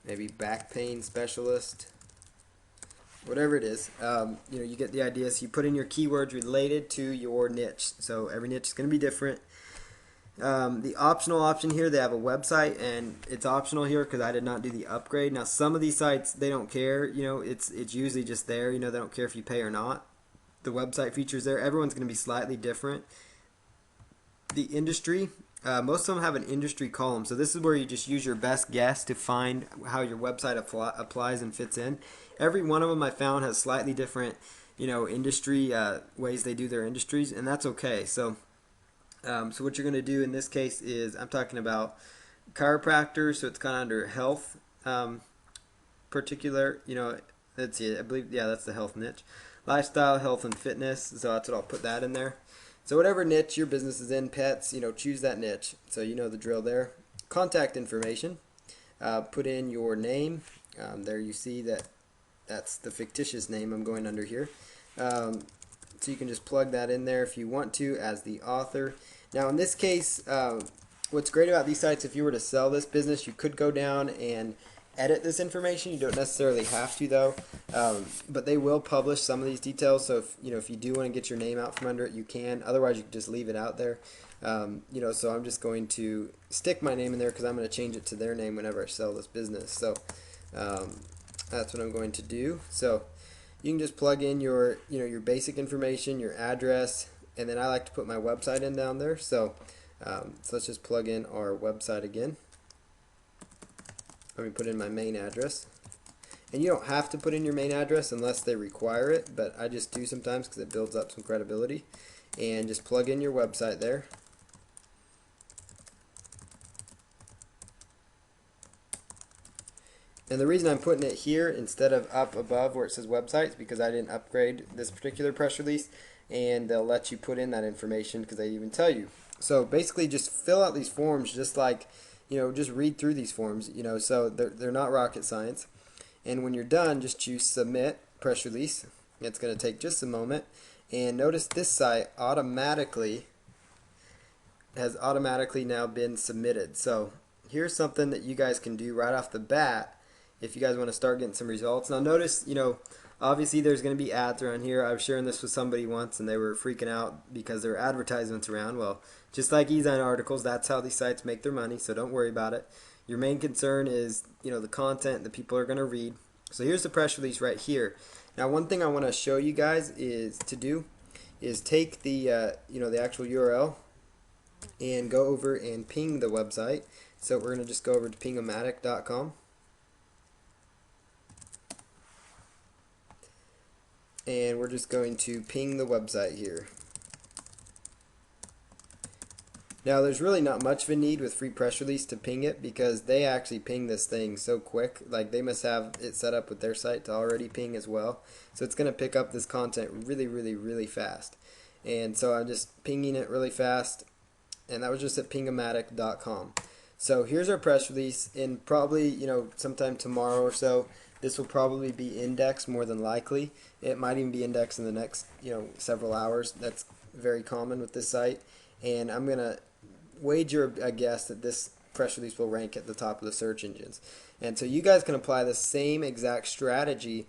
Maybe back pain specialist. Whatever it is, you get the idea. So you put in your keywords related to your niche. So every niche is going to be different. The optional option here, they have a website, and it's optional here because I did not do the upgrade. Now some of these sites, they don't care. It's usually just there. They don't care if you pay or not. The website features there. Everyone's going to be slightly different. The industry, Most of them have an industry column, so this is where you just use your best guess to find how your website applies and fits in. Every one of them I found has slightly different, industry ways they do their industries, and that's okay. So what you're going to do in this case is I'm talking about chiropractor, so it's kind of under health, particular. Let's see, I believe, yeah, that's the health niche. Lifestyle, health, and fitness. So that's what I'll put that in there. So whatever niche your business is in, pets, choose that niche. So you know the drill there. Contact information. Put in your name. There you see that's the fictitious name I'm going under here. So you can just plug that in there if you want to as the author. Now in this case, what's great about these sites, if you were to sell this business, you could go down and edit this information. You don't necessarily have to though, but they will publish some of these details. So if you do want to get your name out from under it, you can. Otherwise, you can just leave it out there. So I'm just going to stick my name in there because I'm going to change it to their name whenever I sell this business. So that's what I'm going to do. So you can just plug in your basic information, your address, and then I like to put my website in down there. So let's just plug in our website again. Let me put in my main address. And you don't have to put in your main address unless they require it, but I just do sometimes because it builds up some credibility. And just plug in your website there. And the reason I'm putting it here instead of up above where it says website is because I didn't upgrade this particular press release, and they'll let you put in that information because they even tell you. So basically just fill out these forms just like, just read through these forms, so they're not rocket science. And when you're done, just choose submit press release. It's going to take just a moment. And notice this site has automatically now been submitted. So here's something that you guys can do right off the bat if you guys want to start getting some results. Now notice, obviously there's going to be ads around here. I was sharing this with somebody once and they were freaking out because there were advertisements around. Well, just like e-sign articles, that's how these sites make their money, so don't worry about it. Your main concern is, the content that people are going to read. So here's the press release right here. Now one thing I want to show you guys is take the the actual URL and go over and ping the website. So we're going to just go over to pingomatic.com. And we're just going to ping the website here. Now there's really not much of a need with free press release to ping it because they actually ping this thing so quick. Like they must have it set up with their site to already ping as well. So it's going to pick up this content really, really, really fast. And so I'm just pinging it really fast. And that was just at pingomatic.com. So here's our press release. In probably, sometime tomorrow or so, this will probably be indexed more than likely. It might even be indexed in the next, several hours. That's very common with this site. And I'm going to wager a guess that this press release will rank at the top of the search engines. And so you guys can apply the same exact strategy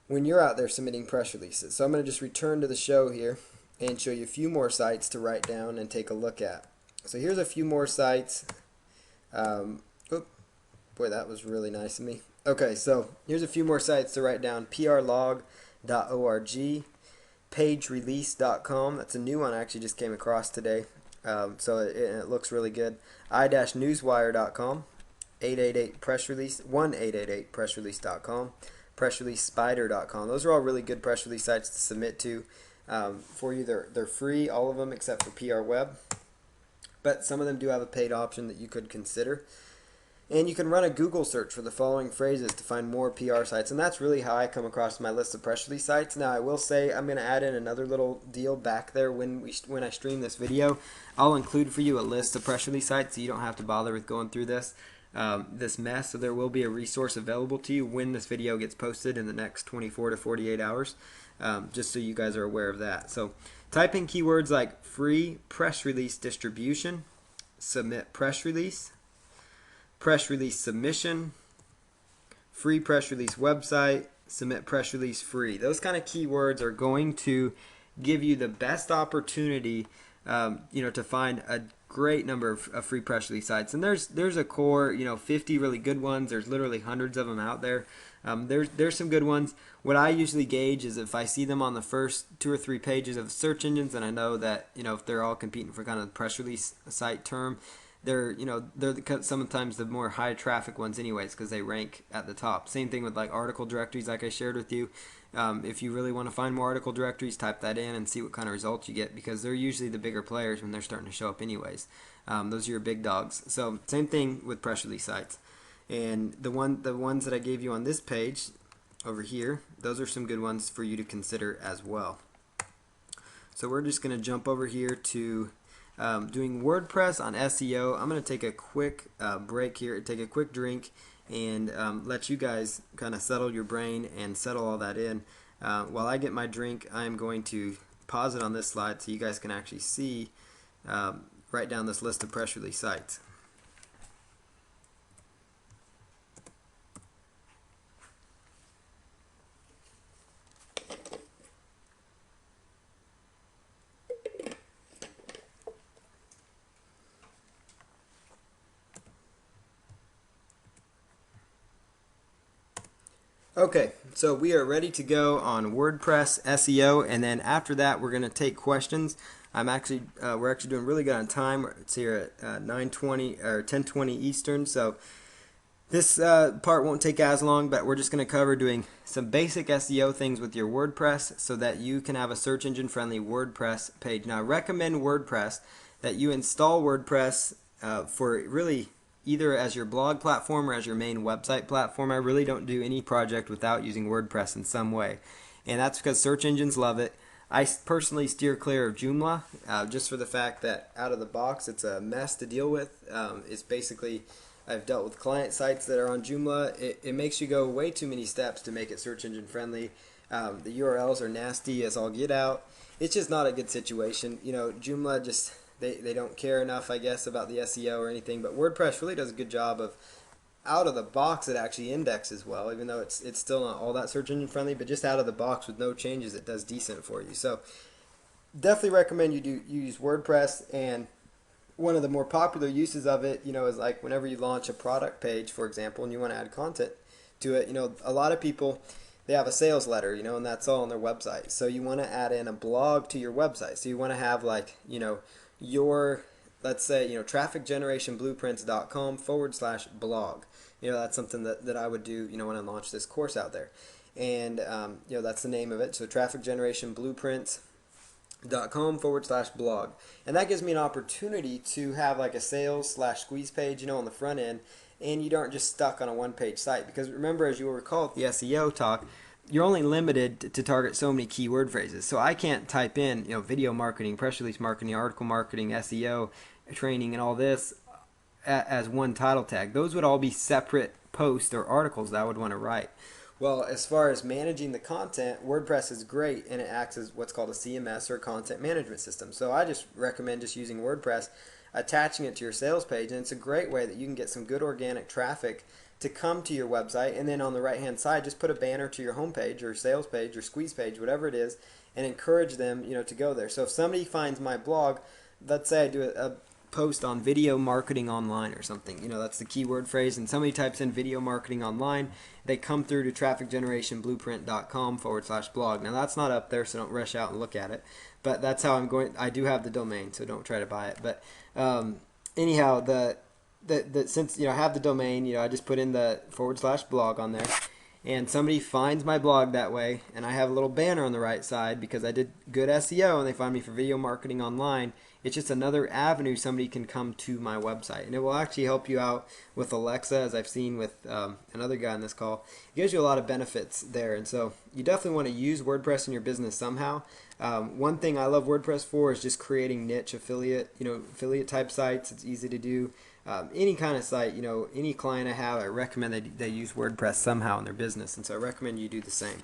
when you're out there submitting press releases. So I'm going to just return to the show here and show you a few more sites to write down and take a look at. So here's a few more sites. Boy, that was really nice of me. Okay, so here's a few more sites to write down. prlog.org, pagerelease.com. That's a new one I actually just came across today. So it looks really good. i-newswire.com, 888 press release, 1-888pressrelease.com, pressreleasespider.com. Those are all really good press release sites to submit to for you. They're free, all of them except for PR Web, but some of them do have a paid option that you could consider. And you can run a Google search for the following phrases to find more PR sites. And that's really how I come across my list of press release sites. Now, I will say I'm going to add in another little deal back there when I stream this video. I'll include for you a list of press release sites so you don't have to bother with going through this mess. So there will be a resource available to you when this video gets posted in the next 24 to 48 hours, just so you guys are aware of that. So type in keywords like free press release distribution, submit press release submission, free press release website, submit press release free. Those kind of keywords are going to give you the best opportunity, to find a great number of free press release sites. And there's a core, 50 really good ones. There's literally hundreds of them out there. There's some good ones. What I usually gauge is if I see them on the first 2 or 3 pages of search engines, and I know that if they're all competing for kind of the press release site term, they're sometimes the more high traffic ones anyways because they rank at the top. Same thing with like article directories, like I shared with you. If you really want to find more article directories, type that in and see what kind of results you get because they're usually the bigger players when they're starting to show up anyways. Those are your big dogs. So same thing with press release sites. And the ones that I gave you on this page over here, those are some good ones for you to consider as well. So we're just going to jump over here to doing WordPress on SEO. I'm going to take a quick break here, take a quick drink, and let you guys kind of settle your brain and settle all that in. While I get my drink, I'm going to pause it on this slide so you guys can actually see, write down this list of press release sites. Okay, so we are ready to go on WordPress SEO, and then after that, we're going to take questions. We're actually doing really good on time. It's here at 9:20 or 10:20 Eastern, so this part won't take as long, but we're just going to cover doing some basic SEO things with your WordPress so that you can have a search engine friendly WordPress page. Now, I recommend WordPress that you install WordPress for really either as your blog platform or as your main website platform. I really don't do any project without using WordPress in some way. And that's because search engines love it. I personally steer clear of Joomla just for the fact that out of the box it's a mess to deal with. It's basically, I've dealt with client sites that are on Joomla. It makes you go way too many steps to make it search engine friendly. The URLs are nasty as all get out. It's just not a good situation. Joomla just... They don't care enough, I guess, about the SEO or anything, but WordPress really does a good job of, out of the box, it actually indexes well, even though it's still not all that search engine friendly, but just out of the box with no changes, it does decent for you. So definitely recommend you use WordPress, and one of the more popular uses of it, is like whenever you launch a product page, for example, and you want to add content to it, a lot of people, they have a sales letter, and that's all on their website. So you want to add in a blog to your website. So you want to have like, your, let's say, trafficgenerationblueprints.com/blog. That's something that I would do, when I launch this course out there. And, that's the name of it. So trafficgenerationblueprints.com/blog. And that gives me an opportunity to have like a sales/squeeze page, on the front end. And you aren't just stuck on a one-page site. Because remember, as you will recall, the SEO talk, you're only limited to target so many keyword phrases. So I can't type in, video marketing, press release marketing, article marketing, SEO, training, and all this as one title tag. Those would all be separate posts or articles that I would want to write. Well, as far as managing the content, WordPress is great, and it acts as what's called a CMS or content management system. So I just recommend just using WordPress, attaching it to your sales page, and it's a great way that you can get some good organic traffic to come to your website, and then on the right hand side just put a banner to your homepage or sales page or squeeze page, whatever it is, and encourage them to go there. So if somebody finds my blog, let's say I do a post on video marketing online or something, that's the keyword phrase, and somebody types in video marketing online, they come through to trafficgenerationblueprint.com/blog. Now that's not up there, so don't rush out and look at it, but that's how I'm going. I do have the domain, so don't try to buy it, but anyhow, since I have the domain, I just put in the /blog on there, and somebody finds my blog that way, and I have a little banner on the right side because I did good SEO, and they find me for video marketing online. It's just another avenue somebody can come to my website, and it will actually help you out with Alexa, as I've seen with another guy on this call. It gives you a lot of benefits there, and so you definitely want to use WordPress in your business somehow. One thing I love WordPress for is just creating niche affiliate type sites. It's easy to do. Any kind of site, any client I have, I recommend they use WordPress somehow in their business, and so I recommend you do the same.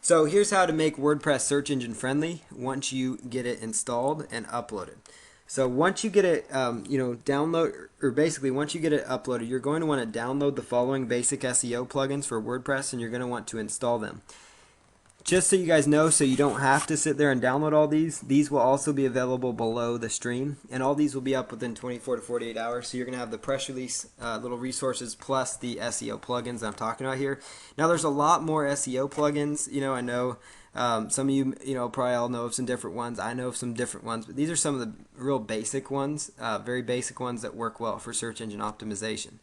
So here's how to make WordPress search engine friendly once you get it installed and uploaded. So once you get it, once you get it uploaded, you're going to want to download the following basic SEO plugins for WordPress, and you're going to want to install them. just so you guys know, so you don't have to sit there and download all these will also be available below the stream, and all these will be up within 24 to 48 hours. So you're going to have the press release little resources plus the SEO plugins that I'm talking about here. Now there's a lot more SEO plugins. I know some of you, probably all know of some different ones. I know of some different ones, but these are some of the real basic ones, very basic ones that work well for search engine optimization.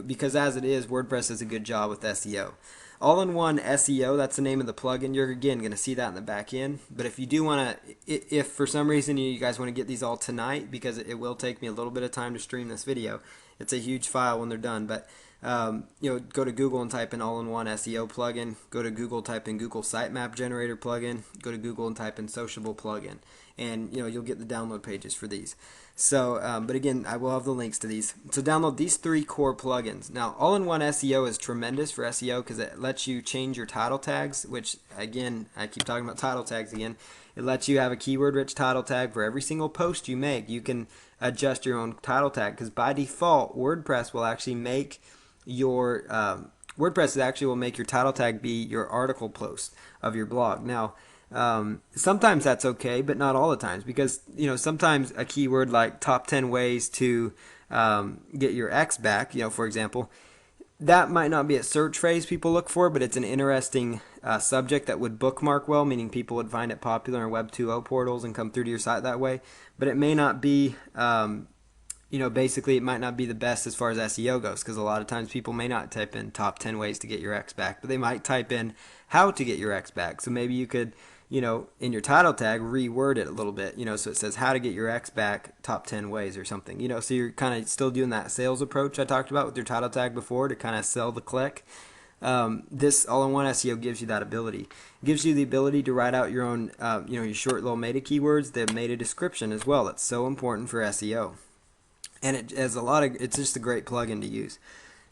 Because as it is, WordPress does a good job with SEO. All-in-one SEO, that's the name of the plugin. You're again going to see that in the back end. But if you do want to, if for some reason you guys want to get these all tonight, because it will take me a little bit of time to stream this video, it's a huge file when they're done. But go to Google and type in all-in-one SEO plugin. Go to Google, type in Google Sitemap Generator plugin. Go to Google and type in Sociable plugin, and you'll get the download pages for these. So, but again, I will have the links to these. So download these 3 core plugins. Now, all-in-one SEO is tremendous for SEO because it lets you change your title tags, which again, I keep talking about title tags again. It lets you have a keyword-rich title tag for every single post you make. You can adjust your own title tag because by default, WordPress will actually make your will make your title tag be your article post of your blog. Now, sometimes that's okay, but not all the times, because sometimes a keyword like top 10 ways to get your ex back, for example, that might not be a search phrase people look for, but it's an interesting subject that would bookmark well, meaning people would find it popular in Web 2.0 portals and come through to your site that way. But it may not be basically it might not be the best as far as SEO goes, because a lot of times people may not type in top 10 ways to get your ex back, but they might type in how to get your ex back. So maybe you could, in your title tag, reword it a little bit, so it says how to get your ex back top 10 ways or something, so you're kind of still doing that sales approach I talked about with your title tag before to kind of sell the click. This all-in-one SEO gives you that ability. It gives you the ability to write out your own, your short little meta keywords, the meta description as well. That's so important for SEO. And it has it's just a great plugin to use.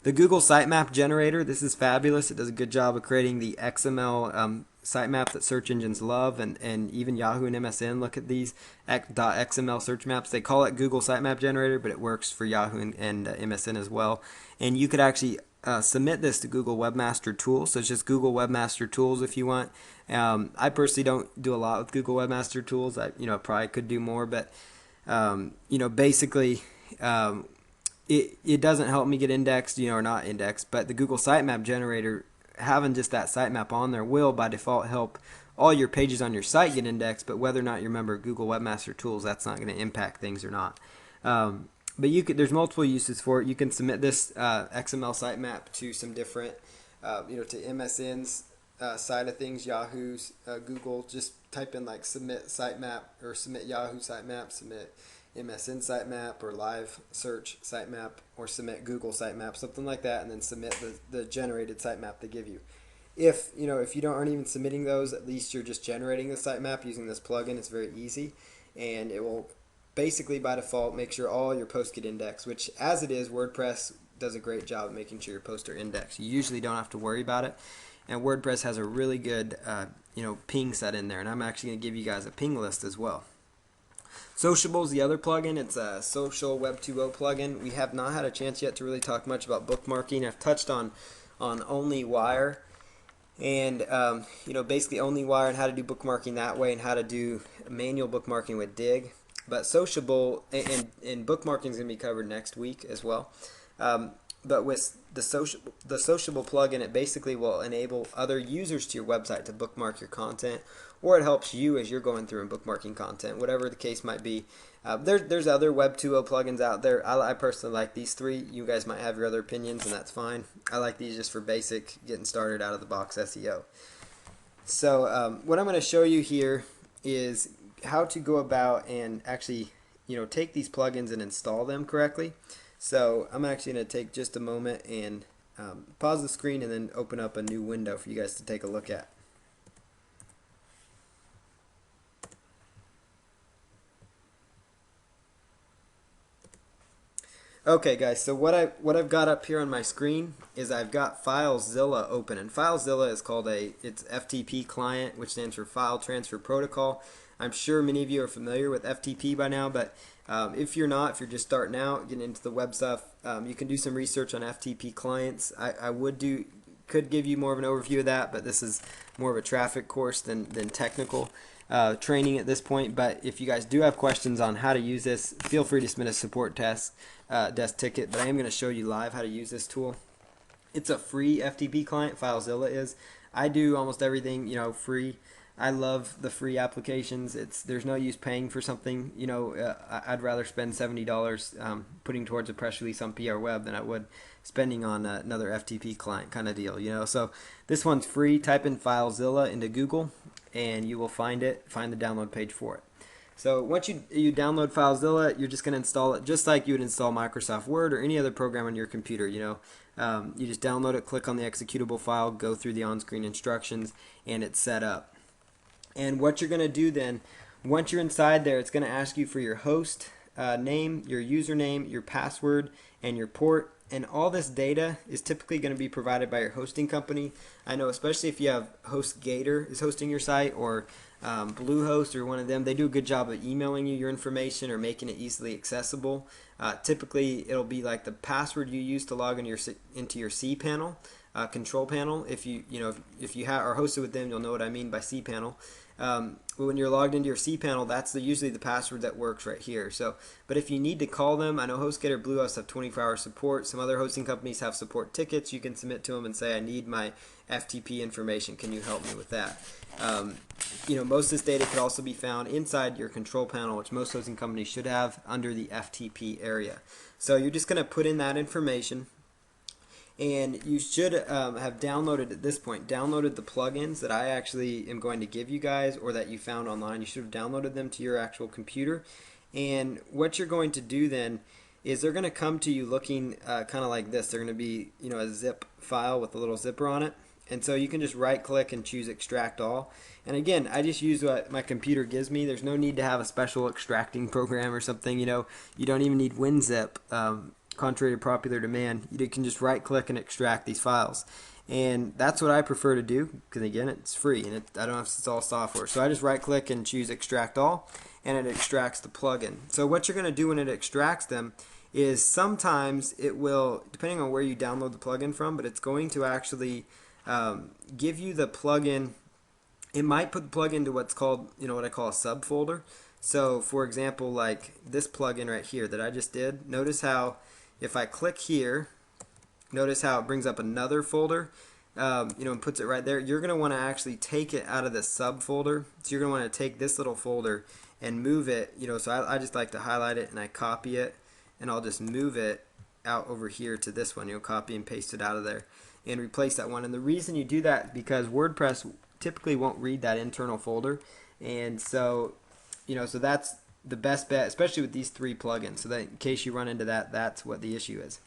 The Google Sitemap Generator, this is fabulous. It does a good job of creating the XML sitemap that search engines love, and even Yahoo and MSN look at these .xml search maps. They call it Google Sitemap Generator, but it works for Yahoo and MSN as well. And you could actually submit this to Google Webmaster Tools. So it's just Google Webmaster Tools if you want. I personally don't do a lot with Google Webmaster Tools. I probably could do more, but basically it doesn't help me get indexed, or not indexed, but the Google Sitemap Generator, having just that sitemap on there will by default help all your pages on your site get indexed, but whether or not you're a member of Google Webmaster Tools, that's not going to impact things or not. But there's multiple uses for it. You can submit this XML sitemap to some different, to MSN's side of things, Yahoo's, Google. Just type in like submit sitemap or submit Yahoo sitemap, submit MSN sitemap or live search sitemap, or submit Google sitemap, something like that, and then submit the generated sitemap they give you. If you aren't even submitting those, at least you're just generating the sitemap using this plugin. It's very easy, and it will basically by default make sure all your posts get indexed, which as it is, WordPress does a great job of making sure your posts are indexed. You usually don't have to worry about it, and WordPress has a really good ping set in there, and I'm actually going to give you guys a ping list as well. Sociable is the other plugin. It's a social Web 2.0 plugin. We have not had a chance yet to really talk much about bookmarking. I've touched on OnlyWire and basically OnlyWire and how to do bookmarking that way, and how to do manual bookmarking with Dig. But Sociable and bookmarking is going to be covered next week as well. But with the Sociable plugin, it basically will enable other users to your website to bookmark your content, or it helps you as you're going through and bookmarking content, whatever the case might be. There's other Web 2.0 plugins out there. I personally like these 3. You guys might have your other opinions, and that's fine. I like these just for basic, getting started out of the box SEO. So what I'm going to show you here is how to go about and actually take these plugins and install them correctly. So I'm actually going to take just a moment and pause the screen and then open up a new window for you guys to take a look at. Okay guys, so what I've got up here on my screen is I've got FileZilla open, and FileZilla is called it's FTP client, which stands for File Transfer Protocol. I'm sure many of you are familiar with FTP by now, but if you're not, if you're just starting out, getting into the web stuff, you can do some research on FTP clients. I would do could give you more of an overview of that, but this is more of a traffic course than technical training at this point. But if you guys do have questions on how to use this, feel free to submit a support desk ticket. But I am going to show you live how to use this tool. It's a free FTP client. FileZilla is. I do almost everything, free. I love the free applications. There's no use paying for something. I'd rather spend $70 putting towards a press release on PR Web than I would spending on another FTP client kind of deal. So this one's free. Type in FileZilla into Google, and you will find it. Find the download page for it. So once you download FileZilla, you're just going to install it just like you would install Microsoft Word or any other program on your computer. You just download it, click on the executable file, go through the on-screen instructions, and it's set up. And what you're going to do then, once you're inside there, it's going to ask you for your host name, your username, your password, and your port. And all this data is typically going to be provided by your hosting company. I know especially if you have HostGator is hosting your site, or Bluehost or one of them, they do a good job of emailing you your information or making it easily accessible. Typically, it'll be like the password you use to log into your cPanel, control panel. If you are hosted with them, you'll know what I mean by cPanel. When you're logged into your cPanel, that's usually the password that works right here. But if you need to call them, I know HostGator, Bluehost have 24-hour support. Some other hosting companies have support tickets. You can submit to them and say, I need my FTP information. Can you help me with that? Most of this data could also be found inside your control panel, which most hosting companies should have under the FTP area. So you're just going to put in that information. And you should have downloaded at this point, downloaded the plugins that I actually am going to give you guys, or that you found online. You should have downloaded them to your actual computer. And what you're going to do then is they're going to come to you looking kind of like this. They're going to be a zip file with a little zipper on it. And so you can just right click and choose extract all. And again, I just use what my computer gives me. There's no need to have a special extracting program or something. You don't even need WinZip. Contrary to popular demand, you can just right click and extract these files. And that's what I prefer to do, because again, it's free and I don't have to install software. So I just right click and choose extract all, and it extracts the plugin. So what you're going to do when it extracts them is sometimes it will, depending on where you download the plugin from, but it's going to actually give you the plugin. It might put the plugin to what's called, what I call a subfolder. So for example, like this plugin right here that I just did, notice how if I click here, notice how it brings up another folder, and puts it right there. You're going to want to actually take it out of the subfolder. So you're going to want to take this little folder and move it, so I just like to highlight it and I copy it, and I'll just move it out over here to this one. Copy and paste it out of there and replace that one. And the reason you do that is because WordPress typically won't read that internal folder. And so, so that's the best bet, especially with these three plugins, so that in case you run into that, that's what the issue is.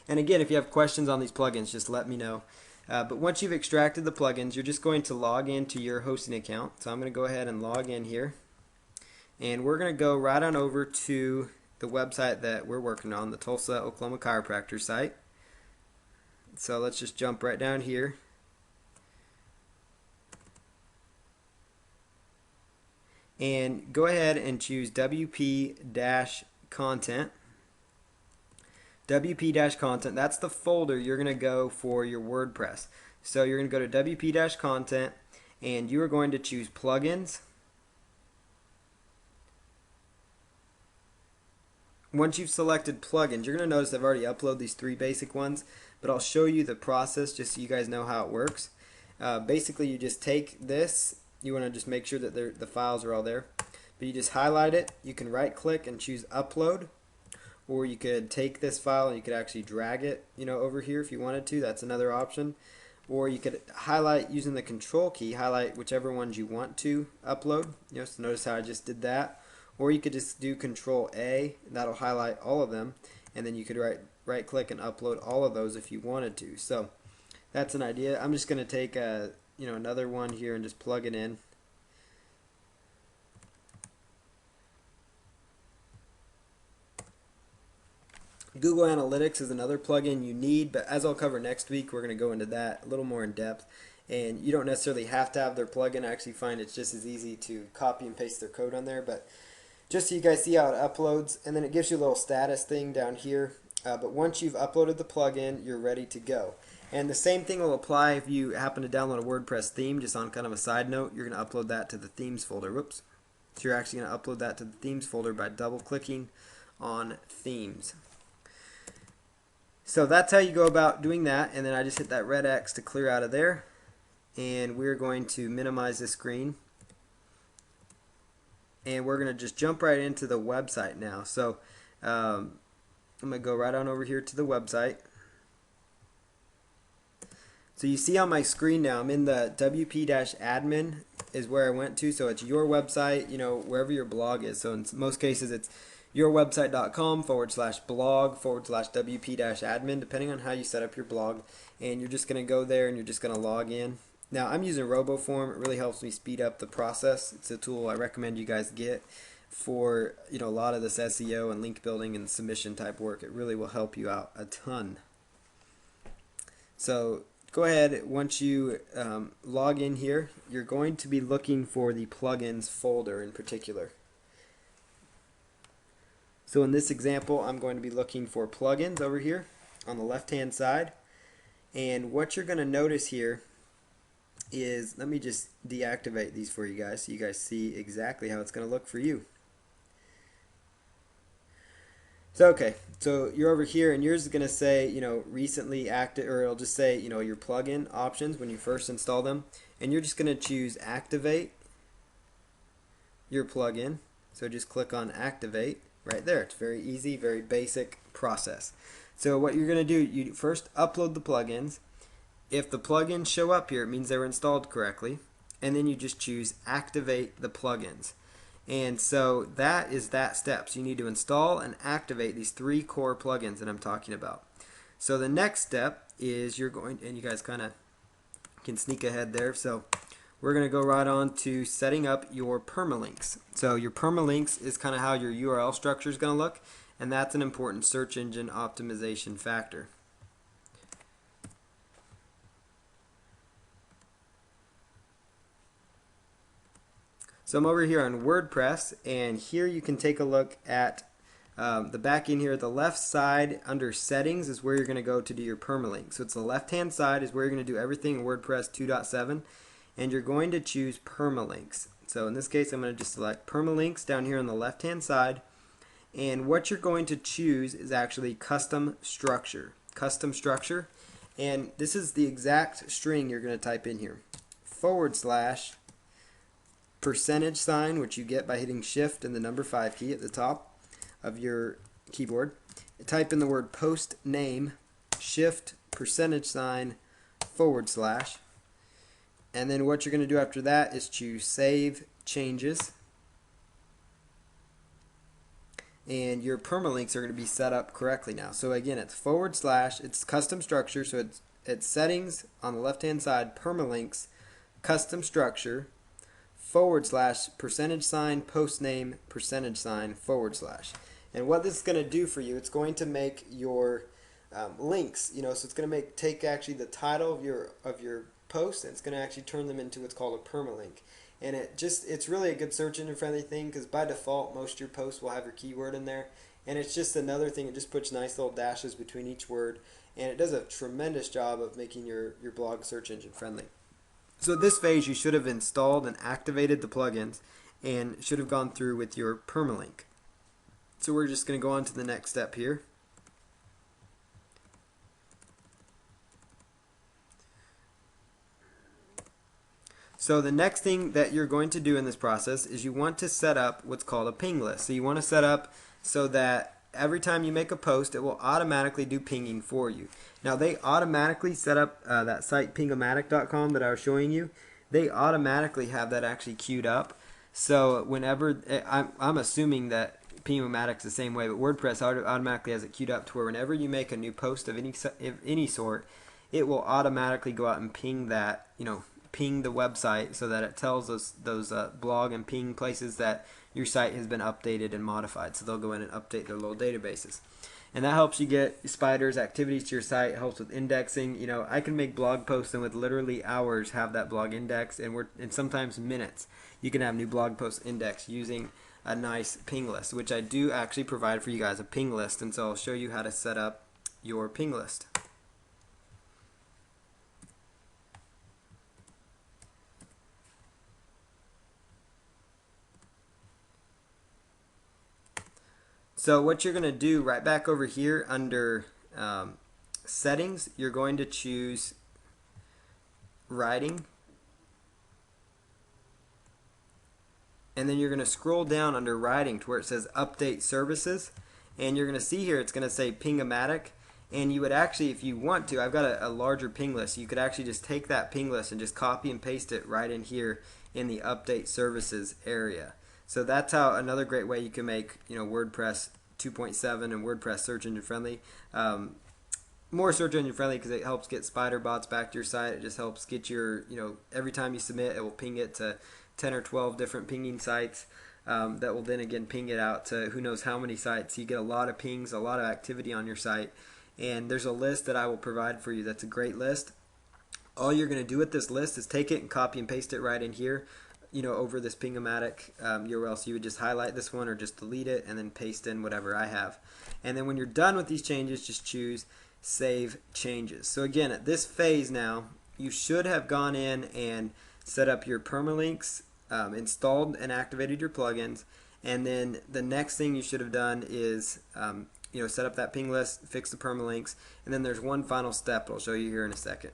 And again, if you have questions on these plugins, just let me know. But once you've extracted the plugins, you're just going to log into your hosting account. So I'm going to go ahead and log in here. And we're going to go right on over to the website that we're working on, the Tulsa, Oklahoma chiropractor site. So let's just jump right down here. And go ahead and choose WP-content. WP-content, that's the folder you're going to go for your WordPress. So you're going to go to WP-content, and you are going to choose plugins. Once you've selected plugins, you're going to notice I've already uploaded these three basic ones, but I'll show you the process just so you guys know how it works. Basically, you just take this. You want to just make sure that the files are all there. But you just highlight it. You can right click and choose upload. Or you could take this file and you could actually drag it over here if you wanted to. That's another option. Or you could highlight using the control key, highlight whichever ones you want to upload. So notice how I just did that. Or you could just do control A, and that'll highlight all of them. And then you could right click and upload all of those if you wanted to. So that's an idea. I'm just going to take another one here and just plug it in. Google Analytics is another plugin you need, but as I'll cover next week, we're going to go into that a little more in depth. And you don't necessarily have to have their plugin. I actually find it's just as easy to copy and paste their code on there, but just so you guys see how it uploads, and then it gives you a little status thing down here. But once you've uploaded the plugin, you're ready to go. And the same thing will apply if you happen to download a WordPress theme. Just on kind of a side note, you're going to upload that to the themes folder. Whoops. So you're actually going to upload that to the themes folder by double clicking on themes. So that's how you go about doing that. And then I just hit that red X to clear out of there. And we're going to minimize the screen. And we're going to just jump right into the website now. So I'm going to go right on over here to the website. So you see on my screen now, I'm in the WP-admin is where I went to. So it's your website, wherever your blog is. So in most cases, it's yourwebsite.com/blog/WP-admin, depending on how you set up your blog. And you're just going to go there and you're just going to log in. Now I'm using RoboForm. It really helps me speed up the process. It's a tool I recommend you guys get for a lot of this SEO and link building and submission type work. It really will help you out a ton. So go ahead, once you log in here, you're going to be looking for the plugins folder in particular. So in this example, I'm going to be looking for plugins over here on the left hand side. And what you're going to notice here is, let me just deactivate these for you guys so you guys see exactly how it's going to look for you. So okay, so you're over here and yours is going to say, recently active, or it'll just say, your plugin options when you first install them. And you're just going to choose activate your plugin. So just click on activate right there. It's very easy, very basic process. So what you're going to do, you first upload the plugins. If the plugins show up here, it means they were installed correctly. And then you just choose activate the plugins. And so that is that step. So you need to install and activate these 3 core plugins that I'm talking about. So the next step is you're going, and you guys kind of can sneak ahead there. So we're going to go right on to setting up your permalinks. So your permalinks is kind of how your URL structure is going to look, and that's an important search engine optimization factor. So I'm over here on WordPress, and here you can take a look at the back end here at the left side under settings is where you're going to go to do your permalink. So it's the left hand side is where you're going to do everything in WordPress 2.7, and you're going to choose permalinks. So in this case, I'm going to just select permalinks down here on the left hand side, and what you're going to choose is actually custom structure. Custom structure, and this is the exact string you're going to type in here. /% which you get by hitting shift and the number 5 key at the top of your keyboard. Type in the word post name, shift %, /, and then what you're going to do after that is choose save changes, and your permalinks are going to be set up correctly now. So again, it's /, it's custom structure, so it's settings on the left hand side, permalinks, custom structure, /, post name, %, /. And what this is going to do for you, it's going to make your links, so it's going to take actually the title of your post, and it's going to actually turn them into what's called a permalink. And it's really a good search engine friendly thing, because by default most of your posts will have your keyword in there, and it's just another thing. It just puts nice little dashes between each word, and it does a tremendous job of making your blog search engine friendly. So at this phase, you should have installed and activated the plugins and should have gone through with your permalink. So we're just going to go on to the next step here. So the next thing that you're going to do in this process is you want to set up what's called a ping list. So you want to set up so that every time you make a post, it will automatically do pinging for you. Now they automatically set up that site pingomatic.com that I was showing you. They automatically have that actually queued up. So whenever, I'm assuming that Pingomatic's the same way, but WordPress automatically has it queued up to where whenever you make a new post of any sort, it will automatically go out and ping that, ping the website so that it tells us those blog and ping places that your site has been updated and modified. So they'll go in and update their little databases. And that helps you get spiders, activities to your site. It helps with indexing. I can make blog posts and with literally hours have that blog indexed, and sometimes minutes you can have new blog posts indexed using a nice ping list, which I do actually provide for you guys, a ping list. And so I'll show you how to set up your ping list. So what you're going to do right back over here under settings, you're going to choose writing, and then you're going to scroll down under writing to where it says update services, and you're going to see here it's going to say Ping-O-Matic. And you would actually, if you want to, I've got a larger ping list. You could actually just take that ping list and just copy and paste it right in here in the update services area. So that's how another great way you can make WordPress 2.7 and WordPress search engine friendly. More search engine friendly because it helps get spider bots back to your site. It just helps get your, every time you submit, it will ping it to 10 or 12 different pinging sites. That will then again ping it out to who knows how many sites. You get a lot of pings, a lot of activity on your site. And there's a list that I will provide for you that's a great list. All you're going to do with this list is take it and copy and paste it right in here, over this Ping-O-Matic URL. So you would just highlight this one or just delete it and then paste in whatever I have. And then when you're done with these changes, just choose Save Changes. So again, at this phase now, you should have gone in and set up your permalinks, installed and activated your plugins, and then the next thing you should have done is set up that ping list, fix the permalinks, and then there's one final step I'll show you here in a second.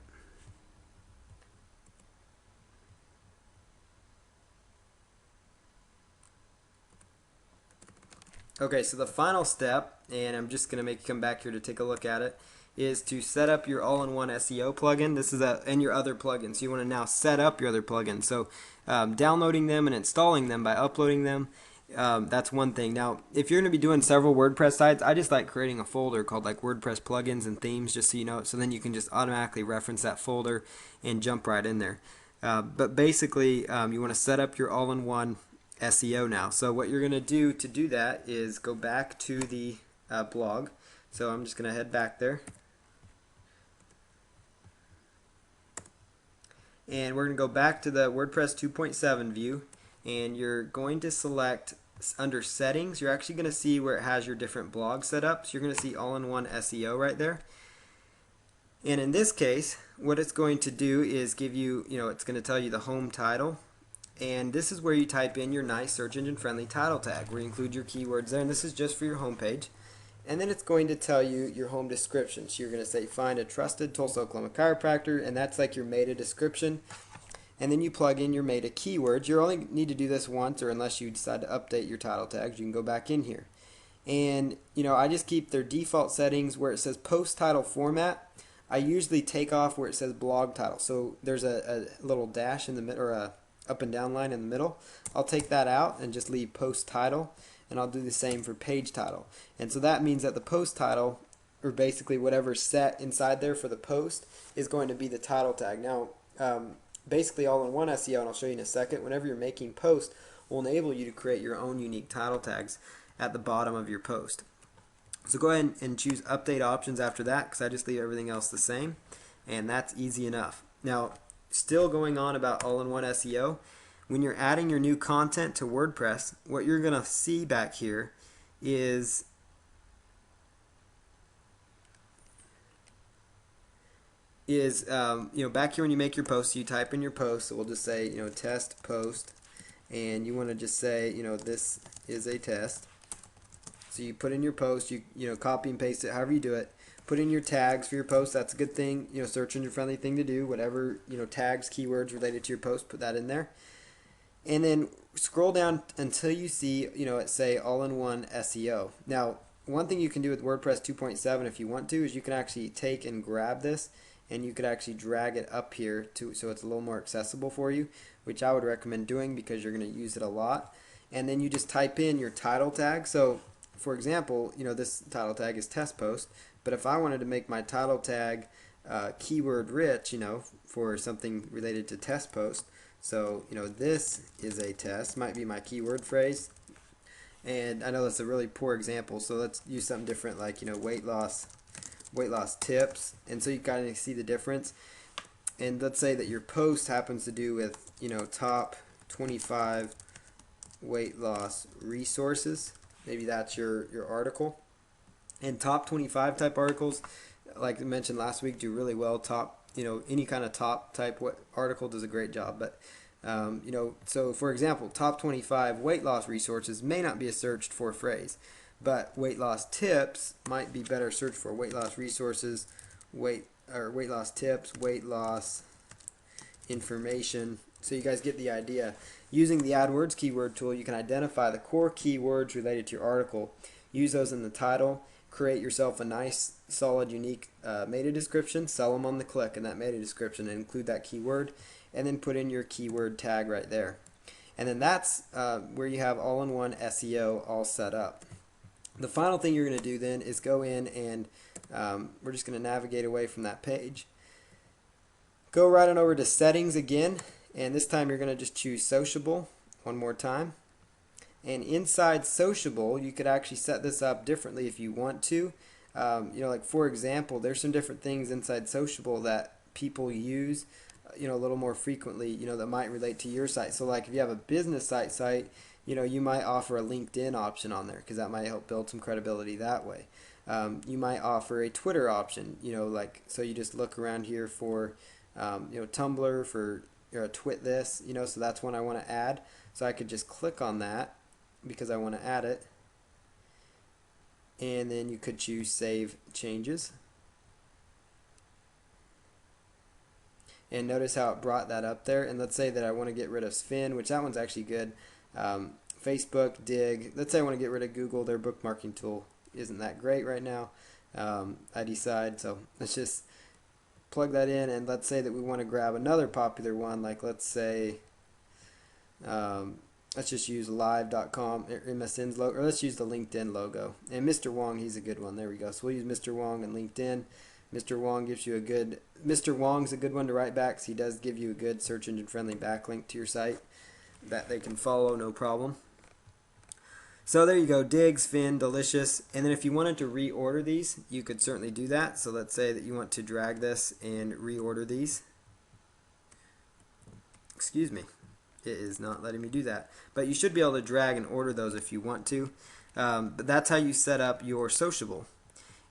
Okay, so the final step, and I'm just going to make you come back here to take a look at it, is to set up your all-in-one SEO plugin. This is and your other plugins. So you want to now set up your other plugins. So downloading them and installing them by uploading them, that's one thing. Now, if you're going to be doing several WordPress sites, I just like creating a folder called like WordPress plugins and themes, just so you know it. So then you can just automatically reference that folder and jump right in there. But basically, you want to set up your all-in-one SEO now. So what you're going to do that is go back to the blog. So I'm just going to head back there. And we're going to go back to the WordPress 2.7 view, and you're going to select under settings. You're actually going to see where it has your different blogs set up. So you're going to see all-in-one SEO right there. And in this case, what it's going to do is give you, it's going to tell you the home title. And this is where you type in your nice search engine friendly title tag, where you include your keywords there. And this is just for your home page. And then it's going to tell you your home description. So you're going to say, find a trusted Tulsa, Oklahoma chiropractor, and that's like your meta description. And then you plug in your meta keywords. You only need to do this once, or unless you decide to update your title tags, you can go back in here. And, I just keep their default settings where it says post title format. I usually take off where it says blog title. So there's a little dash in the middle, or a up and down line in the middle. I'll take that out and just leave post title. And I'll do the same for page title. And so that means that the post title, or basically whatever's set inside there for the post, is going to be the title tag. Now, basically all-in-one SEO, and I'll show you in a second, whenever you're making posts, will enable you to create your own unique title tags at the bottom of your post. So go ahead and choose update options after that, because I just leave everything else the same, and that's easy enough. Now, still going on about all-in-one SEO, when you're adding your new content to WordPress, what you're going to see back here is back here when you make your post, you type in your post. So we'll just say test post, and you want to just say this is a test. So you put in your post, you copy and paste it, however you do it. Put in your tags for your post. That's a good thing, search engine friendly thing to do. Whatever tags, keywords related to your post, put that in there. And then scroll down until you see, it say all-in-one SEO. Now, one thing you can do with WordPress 2.7 if you want to is you can actually take and grab this, and you could actually drag it up here so it's a little more accessible for you, which I would recommend doing because you're going to use it a lot. And then you just type in your title tag. So, for example, this title tag is test post, but if I wanted to make my title tag keyword rich, for something related to test post, so, this is a test, might be my keyword phrase. And I know that's a really poor example, so let's use something different like, weight loss tips. And so you kind of see the difference. And let's say that your post happens to do with, top 25 weight loss resources. Maybe that's your article. And top 25 type articles, like I mentioned last week, do really well. Top, any kind of top type article does a great job. But, so for example, top 25 weight loss resources may not be a searched for phrase. but weight loss tips might be better searched for. Weight loss resources, weight loss tips, weight loss information. So you guys get the idea. Using the AdWords keyword tool, you can identify the core keywords related to your article. Use those in the title. Create yourself a nice, solid, unique meta description. Sell them on the click in that meta description and include that keyword. And then put in your keyword tag right there. And then that's where you have all-in-one SEO all set up. The final thing you're going to do then is go in and we're just going to navigate away from that page. Go right on over to settings again, and this time you're going to just choose sociable one more time. And inside sociable, you could actually set this up differently if you want to. Like for example, there's some different things inside sociable that people use, a little more frequently, that might relate to your site. So like if you have a business site, you might offer a LinkedIn option on there because that might help build some credibility that way. You might offer a Twitter option, so you just look around here for Tumblr for twit this, so that's one I want to add. So I could just click on that because I want to add it. And then you could choose Save Changes. And notice how it brought that up there. And let's say that I want to get rid of Spin, which that one's actually good. Facebook, Dig. Let's say I want to get rid of Google. Their bookmarking tool isn't that great right now. I decide. So let's just plug that in, and let's say that we want to grab another popular one, like let's say let's just use live.com MSN's logo, or let's use the LinkedIn logo. And Mr. Wong, he's a good one. There we go. So we'll use Mr. Wong and LinkedIn. Mr. Wong's a good one to write back, because he does give you a good search engine friendly backlink to your site that they can follow, no problem. So there you go, Digs, Fin, Delicious. And then if you wanted to reorder these, you could certainly do that. So let's say that you want to drag this and reorder these. Excuse me, it is not letting me do that. But you should be able to drag and order those if you want to. But that's how you set up your sociable.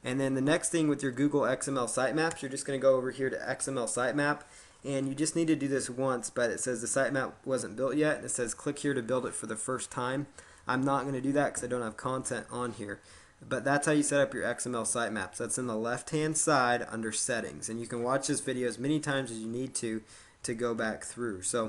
And then the next thing with your Google XML sitemaps, you're just going to go over here to XML sitemap. And you just need to do this once, but it says the sitemap wasn't built yet. And it says click here to build it for the first time. I'm not going to do that because I don't have content on here. But that's how you set up your XML sitemaps. That's in the left-hand side under settings. And you can watch this video as many times as you need to go back through. So